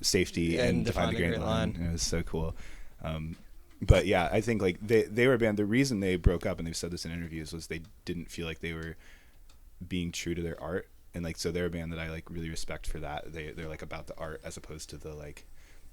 safety and define the great line. And it was so cool. But yeah, I think like they were a band. The reason they broke up, and they've said this in interviews, was they didn't feel like they were being true to their art. And like, so they're a band that I like really respect for that. They're like about the art as opposed to the like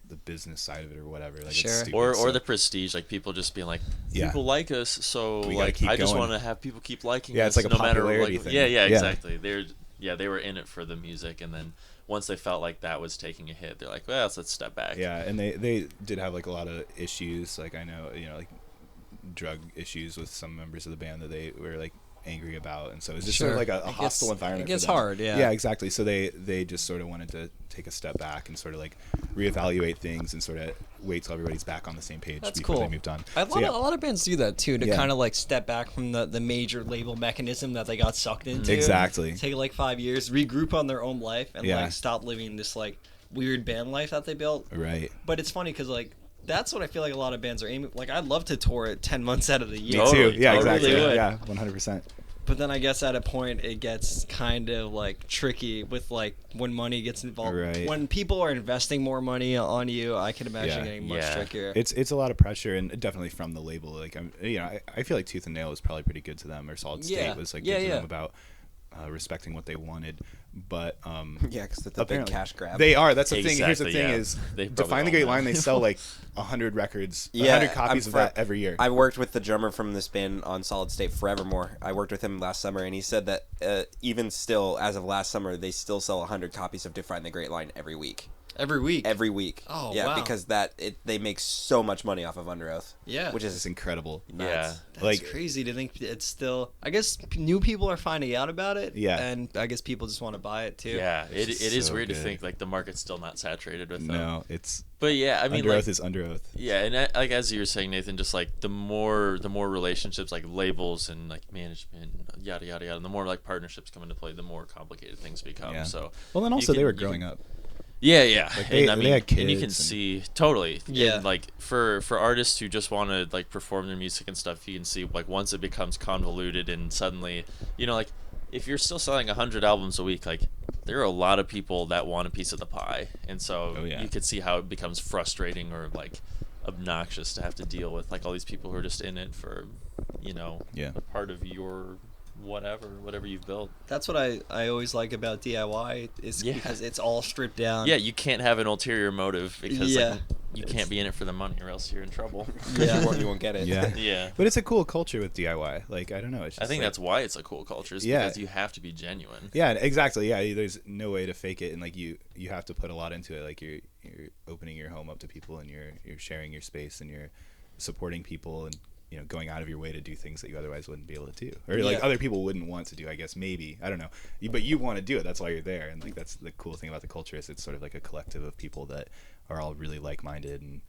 the business side of it or whatever. Like, sure. it's stupid. Or the prestige, like people just being like, people like us, so like I just want to have people keep liking us. It's like a no matter popularity like, thing. Yeah, exactly. They were in it for the music, and then once they felt like that was taking a hit, they're like, well, let's step back. Yeah, and they did have like a lot of issues. Like I know, like drug issues with some members of the band that they were like angry about, and so it was just sort of like a hostile environment. It gets for them. hard, yeah. Yeah, exactly. So they just sort of wanted to take a step back and sort of like reevaluate things and sort of wait till everybody's back on the same page before they moved on. A lot of bands do that too, to kind of like step back from the major label mechanism that they got sucked into. Exactly. Take like 5 years, regroup on their own life, and like stop living this like weird band life that they built. Right. But it's funny because like that's what I feel like a lot of bands are aiming. Like I'd love to tour it 10 months out of the year. Me too. Yeah, exactly. Really yeah, 100%. But then I guess at a point it gets kind of like tricky with like when money gets involved. Right. When people are investing more money on you, I can imagine getting much trickier. It's a lot of pressure, and definitely from the label. Like I feel like Tooth and Nail was probably pretty good to them, or Solid State was like good to them about respecting what they wanted. But because it's a big cash grab. They are. That's the thing. Exactly, Here's the thing: is Define the Great Line. They sell like 100 records, 100 copies of that every year. I worked with the drummer from this band on Solid State Forevermore. I worked with him last summer, and he said that even still, as of last summer, they still sell 100 copies of Define the Great Line every week. Every week. Every week. Oh, yeah, wow. because they make so much money off of Underoath. Yeah. Which is It's incredible. nuts. Yeah. That's like crazy to think it's still. I guess new people are finding out about it. Yeah. And I guess people just want to buy it too. Yeah, it is so weird to good. think like the market's still not saturated with them. No, it's But yeah, I mean, Underoath like, is Underoath. yeah, and like as you were saying, Nathan, just like the more relationships, like labels and like management, yada yada yada, and the more like partnerships come into play, the more complicated things become. Yeah. So Well, then you also they can- were you growing can- up. Yeah. Like, and, I they mean, had and you can kids and- see totally. Yeah. And, like for artists who just want to like perform their music and stuff, you can see like once it becomes convoluted and suddenly, like if you're still selling 100 albums a week, like there are a lot of people that want a piece of the pie, and so you could see how it becomes frustrating or like obnoxious to have to deal with like all these people who are just in it for, a part of your whatever you've built. That's what I always like about DIY is because it's all stripped down. Yeah, you can't have an ulterior motive because like, you can't be in it for the money or else you're in trouble. Yeah. you won't get it. Yeah. Yeah. But it's a cool culture with DIY. Like, I don't know. It's just I think like, that's why it's a cool culture, is because you have to be genuine. Yeah, exactly. Yeah, there's no way to fake it, and like you have to put a lot into it. Like you're opening your home up to people, and you're sharing your space, and you're supporting people, and going out of your way to do things that you otherwise wouldn't be able to do, or like other people wouldn't want to do. I guess maybe, I don't know, but you want to do it. That's why you're there, and like that's the cool thing about the culture is it's sort of like a collective of people that are all really like-minded and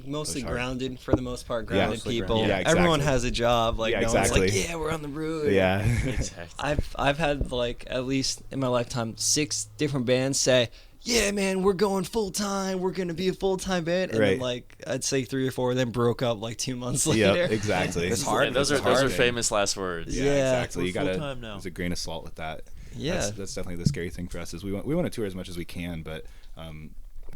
mostly push hard. grounded for the most part. Grounded mostly people. grounded. Yeah, exactly. Everyone has a job. Like Yeah, no exactly. one's like, yeah, we're on the road. Yeah. Exactly. I've had like at least in my lifetime 6 different bands say, yeah, man, we're going full time. We're gonna be a full time band, and then like I'd say 3 or 4 of them broke up like 2 months later. Yep, exactly. It's hard. Yeah, those are famous last words. Yeah, exactly. We're You gotta. full-time now. There's a grain of salt with that. Yeah. That's definitely the scary thing for us is we want to tour as much as we can, but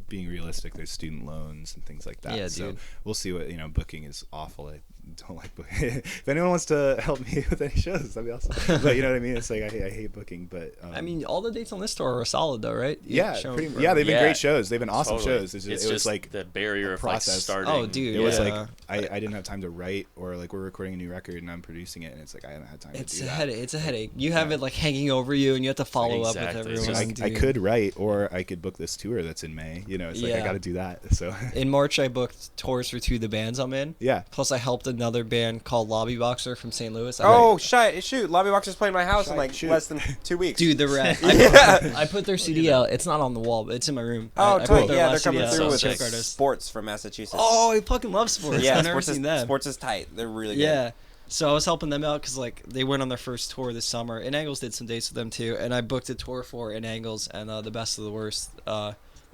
being realistic, there's student loans and things like that. Yeah, so dude. we'll see what booking is awful. I don't like booking. If anyone wants to help me with any shows, that'd be awesome. But you know what I mean? It's like I hate booking, but I mean, all the dates on this tour are solid though, right? they've been great shows. They've been awesome Totally. shows. It It's was like the barrier a of like process. starting. Oh, dude, it was yeah. like I didn't have time to write, or like we're recording a new record and I'm producing it, and it's like I haven't had time It's to do a that. headache. It's a headache. You have it like hanging over you, and you have to follow up with Exactly. It's everyone. just- I could write, or I could book this tour that's in May. It's like I got to do that. So In March, I booked tours for 2 of the bands I'm in. yeah. Plus, I helped another band called Lobby Boxer from St. Louis. Shoot! Lobby Boxer's playing my house in like Shoot. less than 2 weeks. Dude, they're rad. I put their CD out. It's not on the wall, but it's in my room. Oh, I put totally. their Yeah, they're last coming CD out, through with check artists. Sports from Massachusetts. Oh, I fucking love sports. yeah, I've never seen them. Sports is tight. They're really good. Yeah. So I was helping them out because like they went on their first tour this summer. In Angles did some dates with them too, and I booked a tour for In Angles and The Best of the Worst.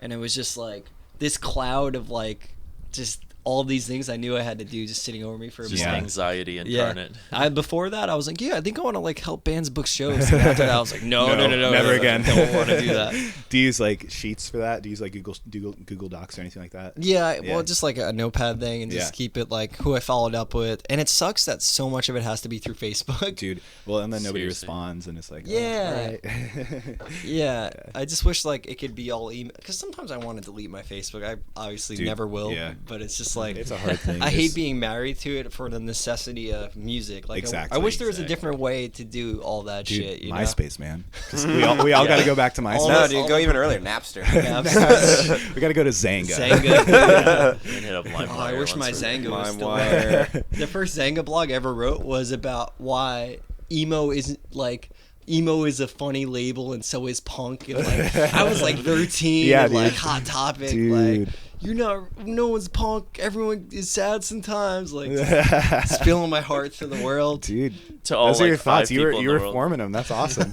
And it was just like this cloud of like just all these things I knew I had to do just sitting over me for a Just month. anxiety Yeah. incarnate. Before that, I was like, yeah, I think I want to like help bands book shows. And after that, I was like, no, never again. Don't want to do that. Do you use like sheets for that? Do you use like Google Docs or anything like that? Yeah, well, just like a notepad thing and just keep it like who I followed up with. And it sucks that so much of it has to be through Facebook. Dude, well, and then nobody Seriously. responds, and it's like, Yeah. oh, all right. Yeah, I just wish like it could be all email. Because sometimes I want to delete my Facebook. I obviously Dude, never will. yeah. But it's just like It's a hard thing. I hate There's- being married to it for the necessity of music. Like Exactly. I wish there was a different way to do all that Dude, shit. You know? MySpace, man. Just- we all got to go back to MySpace. No, dude, go even earlier. Napster. We got to go to Zanga. Zanga. Yeah. And hit up LimeWire. Oh, I wish my once we're- Zanga was still LimeWire. there. The first Zanga blog I ever wrote was about why emo isn't like emo is a funny label and so is punk. And like I was like 13 Yeah, and like dude. Hot Topic. Dude. Like no one's punk. Everyone is sad sometimes. Like spilling my heart to the world. Dude, To all, those are like, your thoughts. 5 You were people in you the were world. forming them. That's awesome.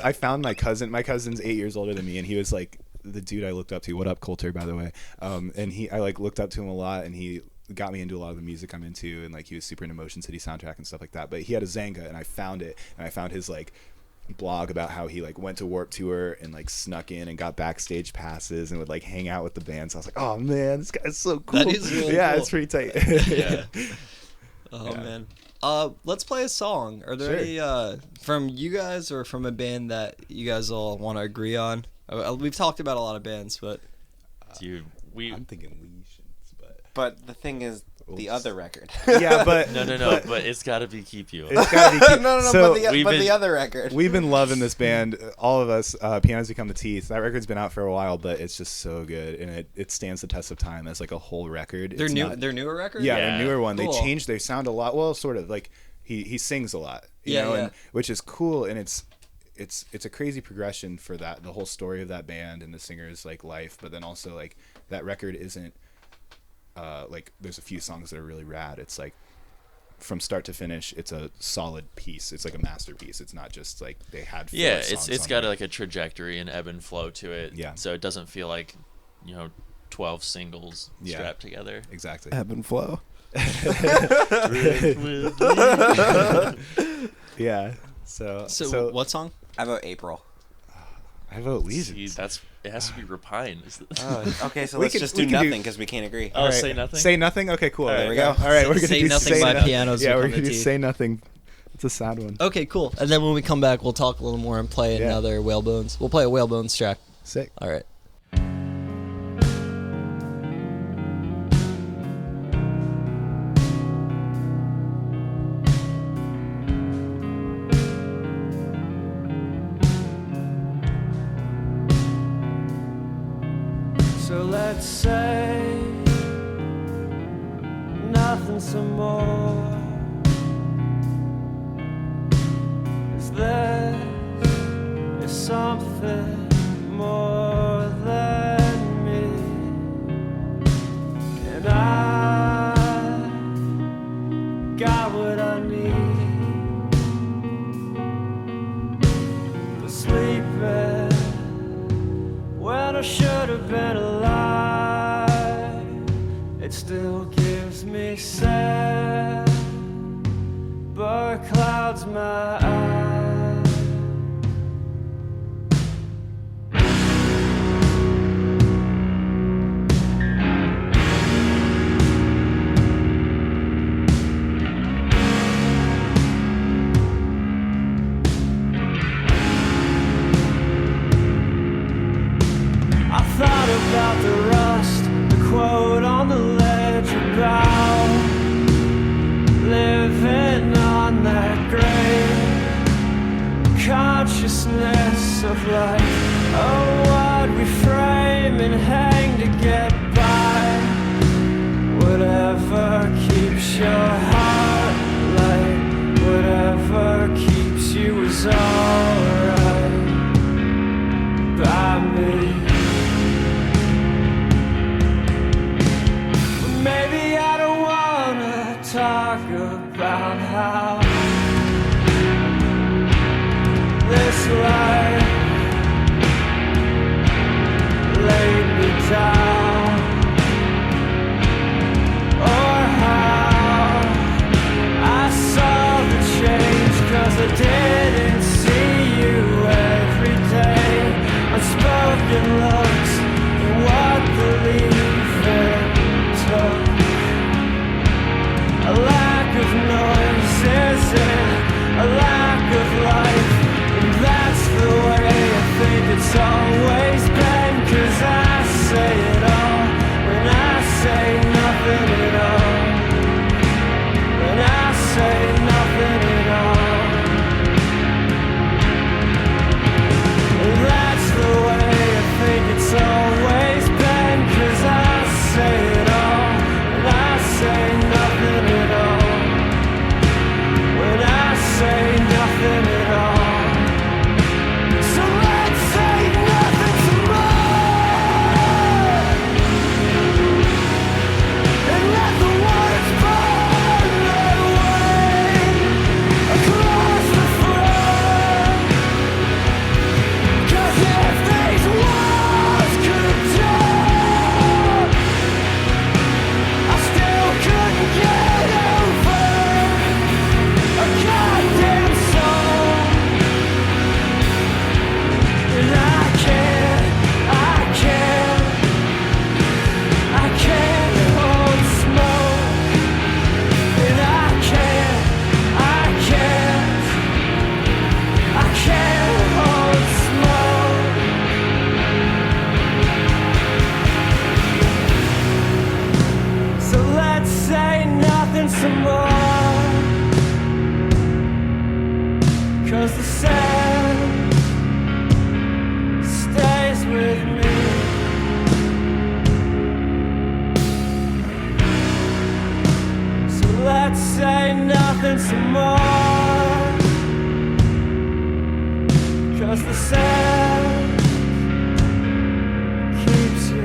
I found my cousin. My cousin's 8 years older than me, and he was like the dude I looked up to. What up, Coulter? By the way. And I like looked up to him a lot, and he got me into a lot of the music I'm into, and like he was super into Motion City soundtrack and stuff like that. But he had a Zanga, and I found it, and I found his like blog about how he like went to Warped Tour and like snuck in and got backstage passes and would like hang out with the bands. I was like, oh man, this guy's so cool. That is really yeah, cool. it's pretty tight. Yeah. Oh Yeah. man. Let's play a song. Are there Sure. any from you guys or from a band that you guys all want to agree on? We've talked about a lot of bands, but Dude, we I'm thinking Lesions, but But the thing is, the Oops. other record. yeah, but no, but it's got to be Keep You. it's gotta be. no, So but we've the been- other record. we've been loving this band, all of us. Pianos Become the Teeth. That record's been out for a while, but it's just so good, and it stands the test of time as like a whole record. their It's new not- their newer record. yeah, Yeah. the newer one. Cool. They changed their sound a lot. Well, sort of like he sings a lot, you Yeah, know, yeah. and which is cool, and it's a crazy progression for that, the whole story of that band and the singer's like life, but then also like that record isn't like there's a few songs that are really rad. It's like from start to finish, it's a solid piece. It's like a masterpiece. It's not just like they had four Yeah, songs it's on got there. like a trajectory and ebb and flow to it. Yeah. So it doesn't feel like, 12 singles Yeah. strapped together. Exactly. Ebb and flow. Yeah. So what song? I vote April. I vote See, Lesions. it has to be Repine. Okay, so We let's can- just we do can do- nothing because we can't agree. Oh, All right. Say Nothing? Say Nothing? Okay, cool. All right, There we there go. we go. All right, we're gonna Say do Nothing Say by Nothing. Pianos Yeah, Become we're the gonna do Teeth. Say Nothing. It's a sad one. Okay, cool. And then when we come back, we'll talk a little more and play Yeah. another Whalebones. We'll play a Whalebones track. Sick. All right. So let's say nothing some more. Is there is something more than me, and I got what I need. But sleeping when I should have been alive, it still gives me sad, but clouds my eyes. I thought about the rust, the quote on the ledge about living on that grave consciousness of life. Oh, what we frame and hang to get by. Whatever keeps your heart light, whatever keeps you is alright by me. Maybe I don't wanna talk about how this life laid me down. didn't see you every day. Unspoken looks and what the leaving took. A lack of noise, is it? A lack of life. And that's the way I think it's always been. 'Cause I say it all when I say nothing at all. When I say nothing at all. And that's the way I think it's always been. 'Cause I say it all when I say nothing at all. When I say nothing at all. So let's say nothing some more. And let the words burn their way across the front. 'Cause if these walls could talk, I still couldn't get over a goddamn song. And I can't hold smoke. And I can't hold smoke. So let's say nothing some more. 'Cause the sound stays with me. So let's say nothing some more. 'Cause the sound keeps you.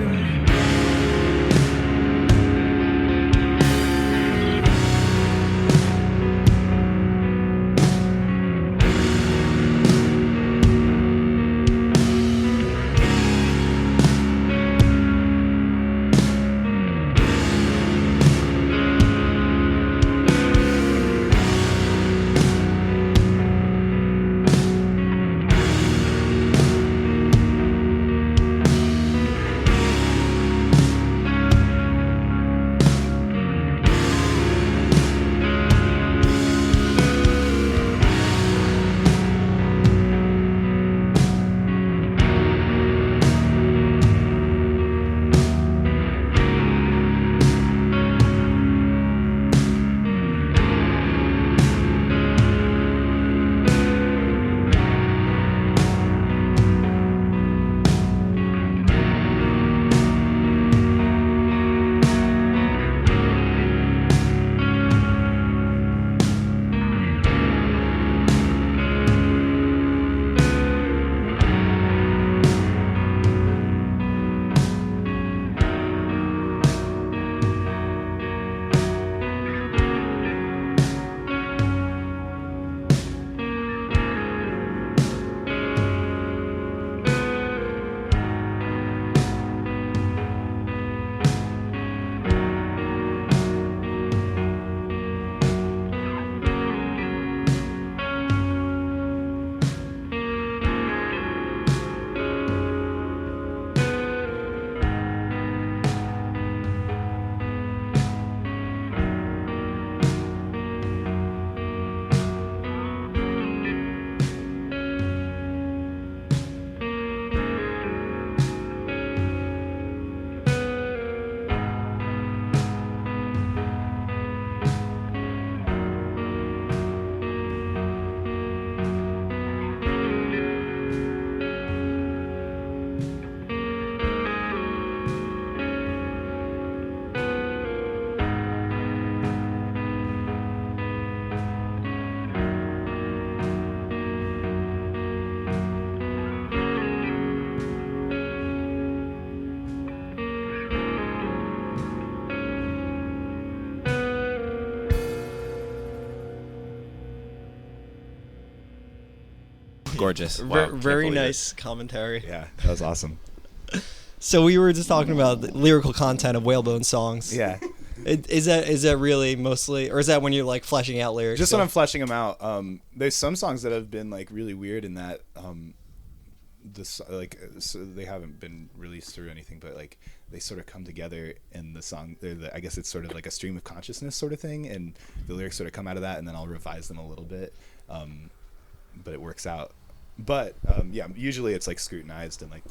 Gorgeous. Wow, can't Very believe it. nice commentary. Yeah, that was awesome. So we were just talking about the lyrical content of Whalebone songs. Yeah. Is that really mostly, or is that when you're like fleshing out lyrics? Just still? when I'm fleshing them out. There's some songs that have been like really weird in that so they haven't been released or anything, but like they sort of come together in the song. I guess it's sort of like a stream of consciousness sort of thing, and the lyrics sort of come out of that, and then I'll revise them a little bit, but it works out. But yeah, usually it's like scrutinized, and like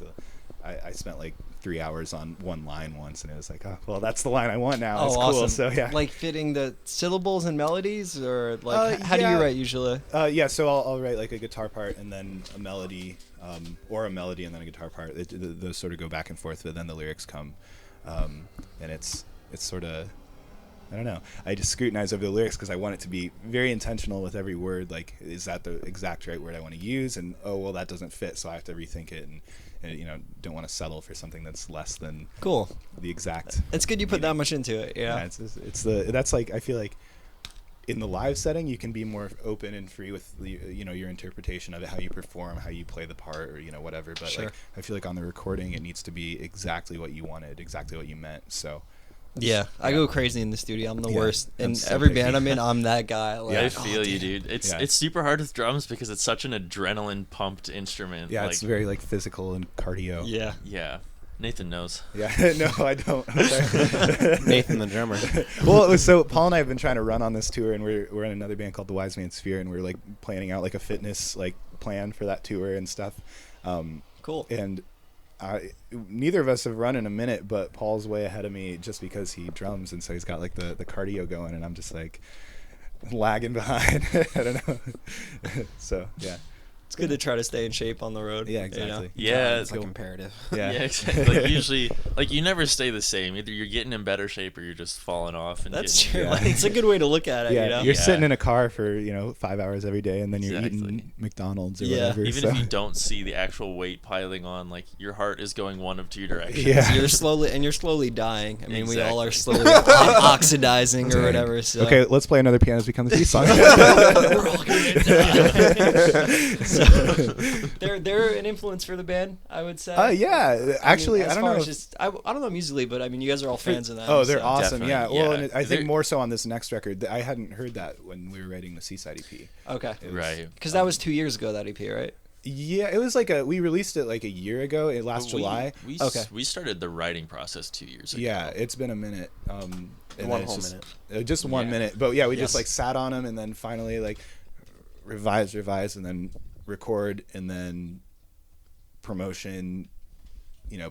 I spent like 3 hours on one line once, and it was like, oh, well, that's the line I want now. It's cool. Awesome. So yeah, like fitting the syllables and melodies, or like how do you write usually? Yeah, so I'll write like a guitar part and then a melody, or a melody and then a guitar part. Those sort of go back and forth, but then the lyrics come, and it's sort of, I don't know. I just scrutinize over the lyrics because I want it to be very intentional with every word. Like, is that the exact right word I want to use? And oh, well, that doesn't fit, so I have to rethink it, and don't want to settle for something that's less than Cool. the exact. It's good you put that much into it. Yeah. That's like, I feel like in the live setting you can be more open and free with your interpretation of it, how you perform, how you play the part, or whatever. But Sure. like, I feel like on the recording it needs to be exactly what you wanted, exactly what you meant. So. Yeah, I go crazy in the studio. I'm the worst. I'm In so every picky. band I'm in, I'm that guy. Like, I feel you, dude. It's Yeah. it's super hard with drums because it's such an adrenaline pumped instrument. Yeah, like, it's very like physical and cardio. Yeah. yeah. Nathan knows. Yeah, no, I don't. I'm sorry. Nathan the drummer. Well, it was so Paul and I have been trying to run on this tour, and we're in another band called the Wise Man Sphere, and we're like planning out like a fitness like plan for that tour and stuff. Cool. And neither of us have run in a minute, but Paul's way ahead of me just because he drums, and so he's got like the cardio going, and I'm just like lagging behind. I don't know. So yeah. It's good to try to stay in shape on the road. Yeah, exactly. Yeah, It's like imperative. Yeah. Yeah, exactly. Like usually, like you never stay the same. Either you're getting in better shape or you're just falling off. And That's getting, true. Yeah. Like, it's a good way to look at it. Yeah, You know? you're Yeah. sitting in a car for 5 hours every day, and then you're Exactly. eating McDonald's or Yeah. whatever. Even so. if you don't see the actual weight piling on, like your heart is going one of two directions. Yeah. You're slowly dying. I mean, we all are Exactly. slowly oxidizing or whatever. So. Okay, let's play another Pianos Become the Thief song. We're all gonna die. So, they're an influence for the band, I would say. Yeah, actually, as I don't far know. as just, I don't know musically, but I mean, you guys are all fans of them. Oh, they're so. awesome. Definitely, Yeah. Well, yeah. and I think They're- more so on this next record. I hadn't heard that when we were writing the Seaside EP. Okay. It was- Right. Because that was 2 years ago, that EP, right? Yeah, it was like we released it like a year ago, last But July. Okay. We started the writing process 2 years ago. Yeah, it's been a minute. And One then whole it's just, minute. Just 1 Yeah. minute. But yeah, we Yes. just like sat on them, and then finally like revise, and then record, and then promotion,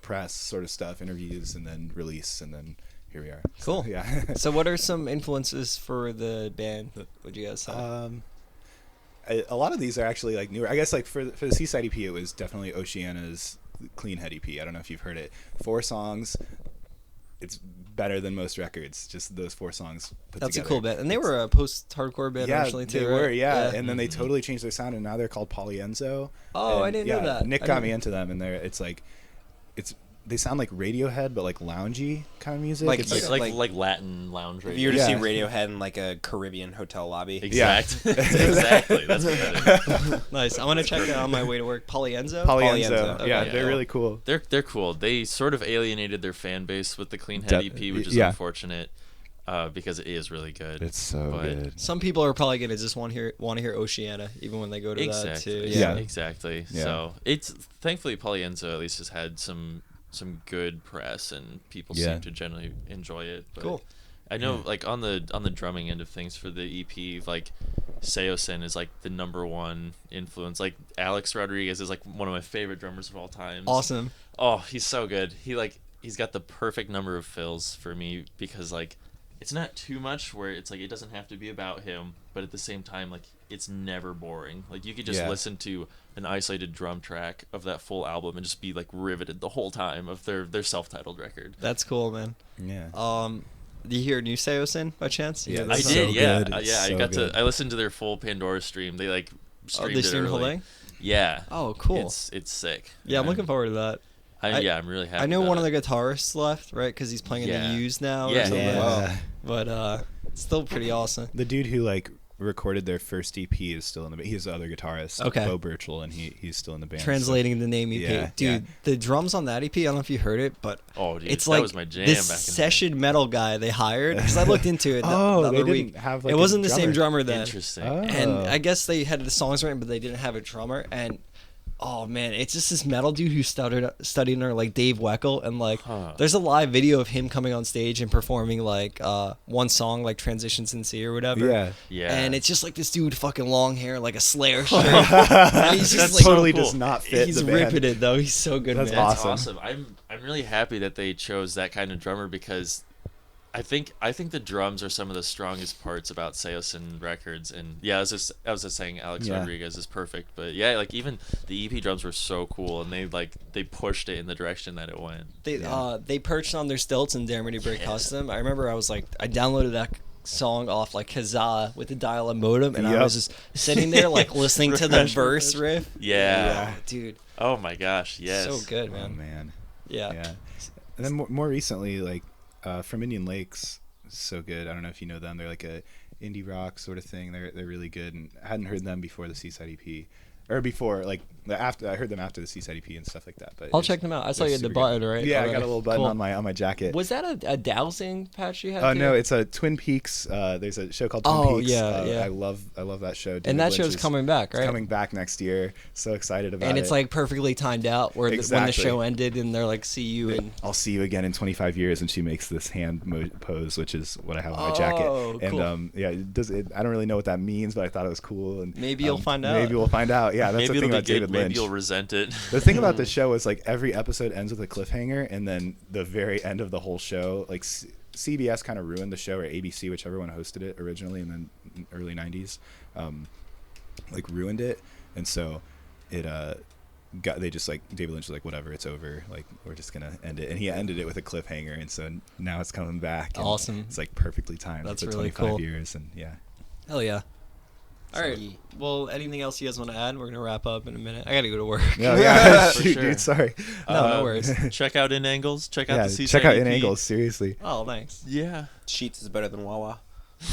press sort of stuff, interviews, and then release, and then here we are. Cool. So, yeah. So, what are some influences for the band? Would you guys say? A lot of these are actually like newer. I guess like for the Seaside EP, it was definitely Oceana's Clean Head EP. I don't know if you've heard it. 4 songs. It's better than most records. Just those 4 songs put That's together. a cool band, and they were a post-hardcore band Yeah, originally too. they right? were. Yeah, and then they totally changed their sound, and now they're called Polyenzo. Oh, I And, didn't know that. Nick I got me didn't- into them, and they sound like Radiohead, but like loungy kind of music. Like- It's It's like- like Latin lounge If radio. you were to see Yeah. Radiohead in like a Caribbean hotel lobby, Exactly. Exactly. That's what that is. Nice. I want to check that on my way to work. Polyenzo. Polyenzo. Polyenzo. Yeah, Okay. they're really cool. They're cool. They sort of alienated their fan base with the Clean Head EP, which is yeah. unfortunate because it is really good. It's so But- good. Some people are probably gonna just want to hear Oceana, even when they go to that Exactly. too. Yeah. Exactly. Yeah. So it's thankfully Polyenzo at least has had some good press, and people Yeah. seem to generally enjoy it. But Cool. I know, like on the drumming end of things for the EP, like Seosin is like the #1 influence. Like Alex Rodriguez is like one of my favorite drummers of all time. Awesome. Oh, he's so good. He's got the perfect number of fills for me because like it's not too much where it's like it doesn't have to be about him, but at the same time like it's never boring. Like you could just Yeah. listen to an isolated drum track of that full album and just be like riveted the whole time of their self-titled record. That's cool, man. Yeah. Do you hear New Seosin by chance? Yeah, You I guys- so did, yeah, good. It's yeah. I so got good. I listened to their full Pandora stream. They like streamed they it streamed the whole early. thing? Yeah. Oh, cool. It's sick. Yeah, I'm And looking forward to that. I'm really happy. I know about one of it. the guitarists left, right? Because he's playing in Yeah. the Used now or Yeah. something. Yeah. But it's still pretty awesome. The dude who like recorded their first EP is still in the band. He's the other guitarist, Okay. Bo Birchall, and he's still in the band. Translating the name EP. Yeah, Dude, yeah. the drums on that EP, I don't know if you heard it, but Oh, dude, it's that like was my jam this back in the day. session metal guy they hired, because I looked into it the Oh, they other didn't week. have, like, it a wasn't the same drummer. drummer then. Interesting. Oh. And I guess they had the songs written, but they didn't have a drummer. And oh man, it's just this metal dude who studied under like Dave Weckl, and like there's a live video of him coming on stage and performing like one song like Transition Sincere or whatever. Yeah. Yeah. And it's just like this dude, fucking long hair, like a Slayer shirt. And he's just That's like totally cool. does not fit he's the band. ripping it though. He's so good, That's man. awesome. That's awesome. I'm really happy that they chose that kind of drummer because I think the drums are some of the strongest parts about Seosin records. And yeah, I was just saying Alex Yeah. Rodriguez is perfect, but yeah, like even the EP drums were so cool, and they pushed it in the direction that it went. They perched on their stilts in Dare Me to Break Custom. I remember I downloaded that song off like Kazaa with the dial-up modem, and I Yep. was just sitting there like listening to the verse riff. Yeah. Oh, dude, Oh my gosh, yes. so good, Oh man. man. Yeah. Yeah. And then more recently, like From Indian Lakes, so good. I don't know if you know them. They're like a indie rock sort of thing. They're really good, and I hadn't heard them before the Seaside EP, or before after I heard them after the Seaside EP and stuff like that. But I'll it's- check them out. I saw they're you had the super button, good. right? Yeah, I Already. got a little button Cool. on my jacket. Was that a dowsing patch you had? Oh too? no, it's a Twin Peaks. There's a show called Twin Oh, Peaks. yeah, yeah. I love that show. And David that Lynch show's is- coming back, it's right? coming back next year. So excited about it. And it's like perfectly timed out where when the Exactly. show ended and they're like, "See you," and I'll see you again in 25 years, and she makes this hand pose, which is what I have on my jacket. Oh, And cool. yeah, I don't really know what that means, but I thought it was cool. And Maybe you'll find out. Maybe we'll find out. Yeah, that's Maybe the it'll thing be about good. David Maybe Lynch. you'll resent it. The thing about the show is like every episode ends with a cliffhanger, and then the very end of the whole show, like CBS kind of ruined the show, or ABC, whichever one hosted it originally, and then early 90s, like ruined it, and so it they just like David Lynch was like, whatever, it's over, like we're just gonna end it, and he ended it with a cliffhanger, and so now it's coming back. And Awesome. It's like perfectly timed. That's for really 25 cool. years, and yeah. hell yeah. All right. So- Well, anything else you guys want to add? We're gonna wrap up in a minute. I gotta go to work. Yeah, For shoot, sure. dude, sorry. No worries. Check out In Angles. Check out Yeah, the Seaside check out In EP. Angles, seriously. Oh, thanks. Yeah. Sheets is better than Wawa.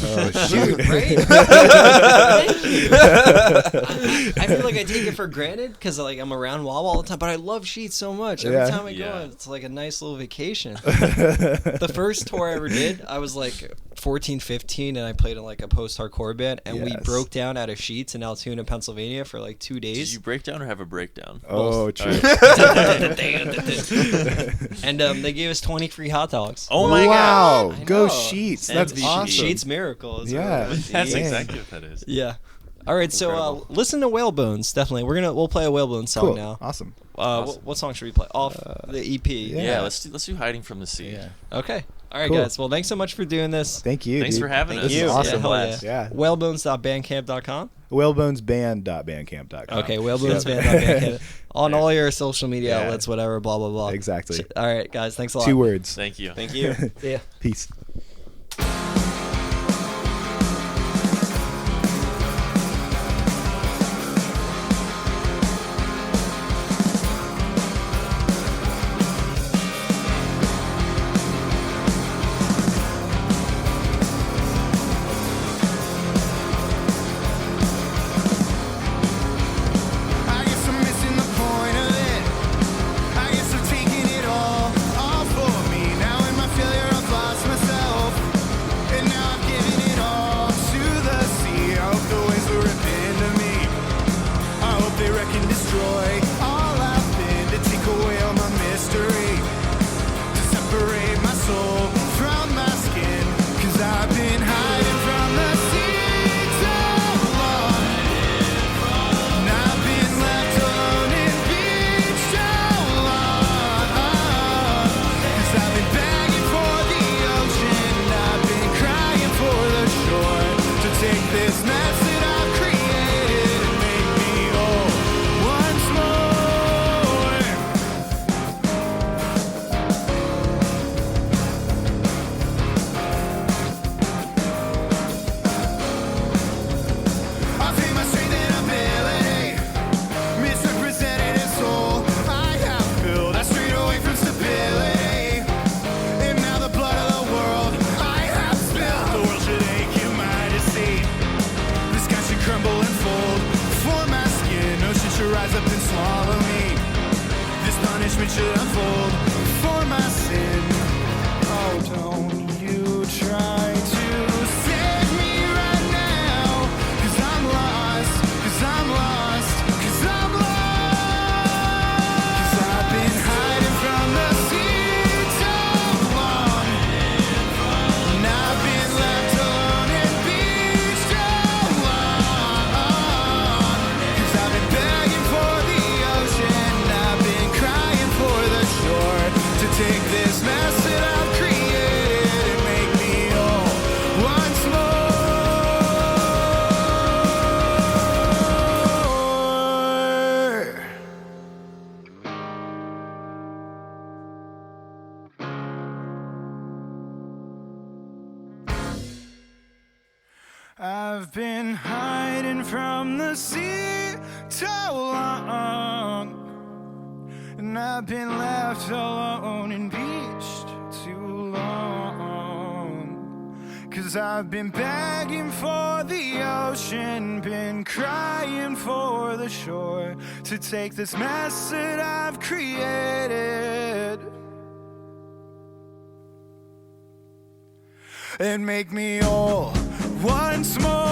Oh shoot. Great. Thank you. I feel like I take it for granted because like I'm around Wawa all the time, but I love Sheets so much. Every Yeah. time I go, Yeah. it's like a nice little vacation. The first tour I ever did, I was like 14, 15, and I played in like a post-hardcore band, and we Yes. broke down out of Sheets in Altoona, Pennsylvania for like 2 Did days. you break down or have a breakdown? Oh, true. And they gave us 20 free hot dogs. Oh my wow, gosh. I go know. Sheets. That's MVP. awesome. Sheets miracle. Is what Yeah. it was. That's Dang. exactly what that is. Yeah. All right, so Incredible. listen to Whalebones. Definitely, we'll play a Whalebones song Cool. now. Awesome. What song should we play off the EP? Yeah, let's do Hiding from the Sea. Yeah. Okay. All right, Cool. guys. Well, thanks so much for doing this. Thank you. Thanks dude. for having us. This you. is Yeah, awesome. hell yeah. Yeah. Whalebones.bandcamp.com. Whalebonesband.bandcamp.com. Okay, whalebonesband.bandcamp. On all your social media Yeah. outlets, whatever, blah blah blah. Exactly. All right, guys. Thanks a lot. 2 words. Thank you. Thank you. See ya. Peace. I guess I'm missing the point of it. I guess I'm taking it all for me. Now in my failure, I've lost myself. rise up and swallow me. This punishment should unfold for my sin. Oh, don't you try to save me right now, 'cause I'm lost, 'cause I'm lost, 'cause I'm lost. 'Cause I've been hiding from the sea too long, and I've been left alone and beach too long. 'Cause I've been begging for the ocean, I've been crying for the shore to take this mess that I've created and make me whole once more. I've been hiding from the sea too long, and I've been left alone and beached too long. 'Cause I've been begging for the ocean, been crying for the shore to take this mess that I've created and make me whole once more.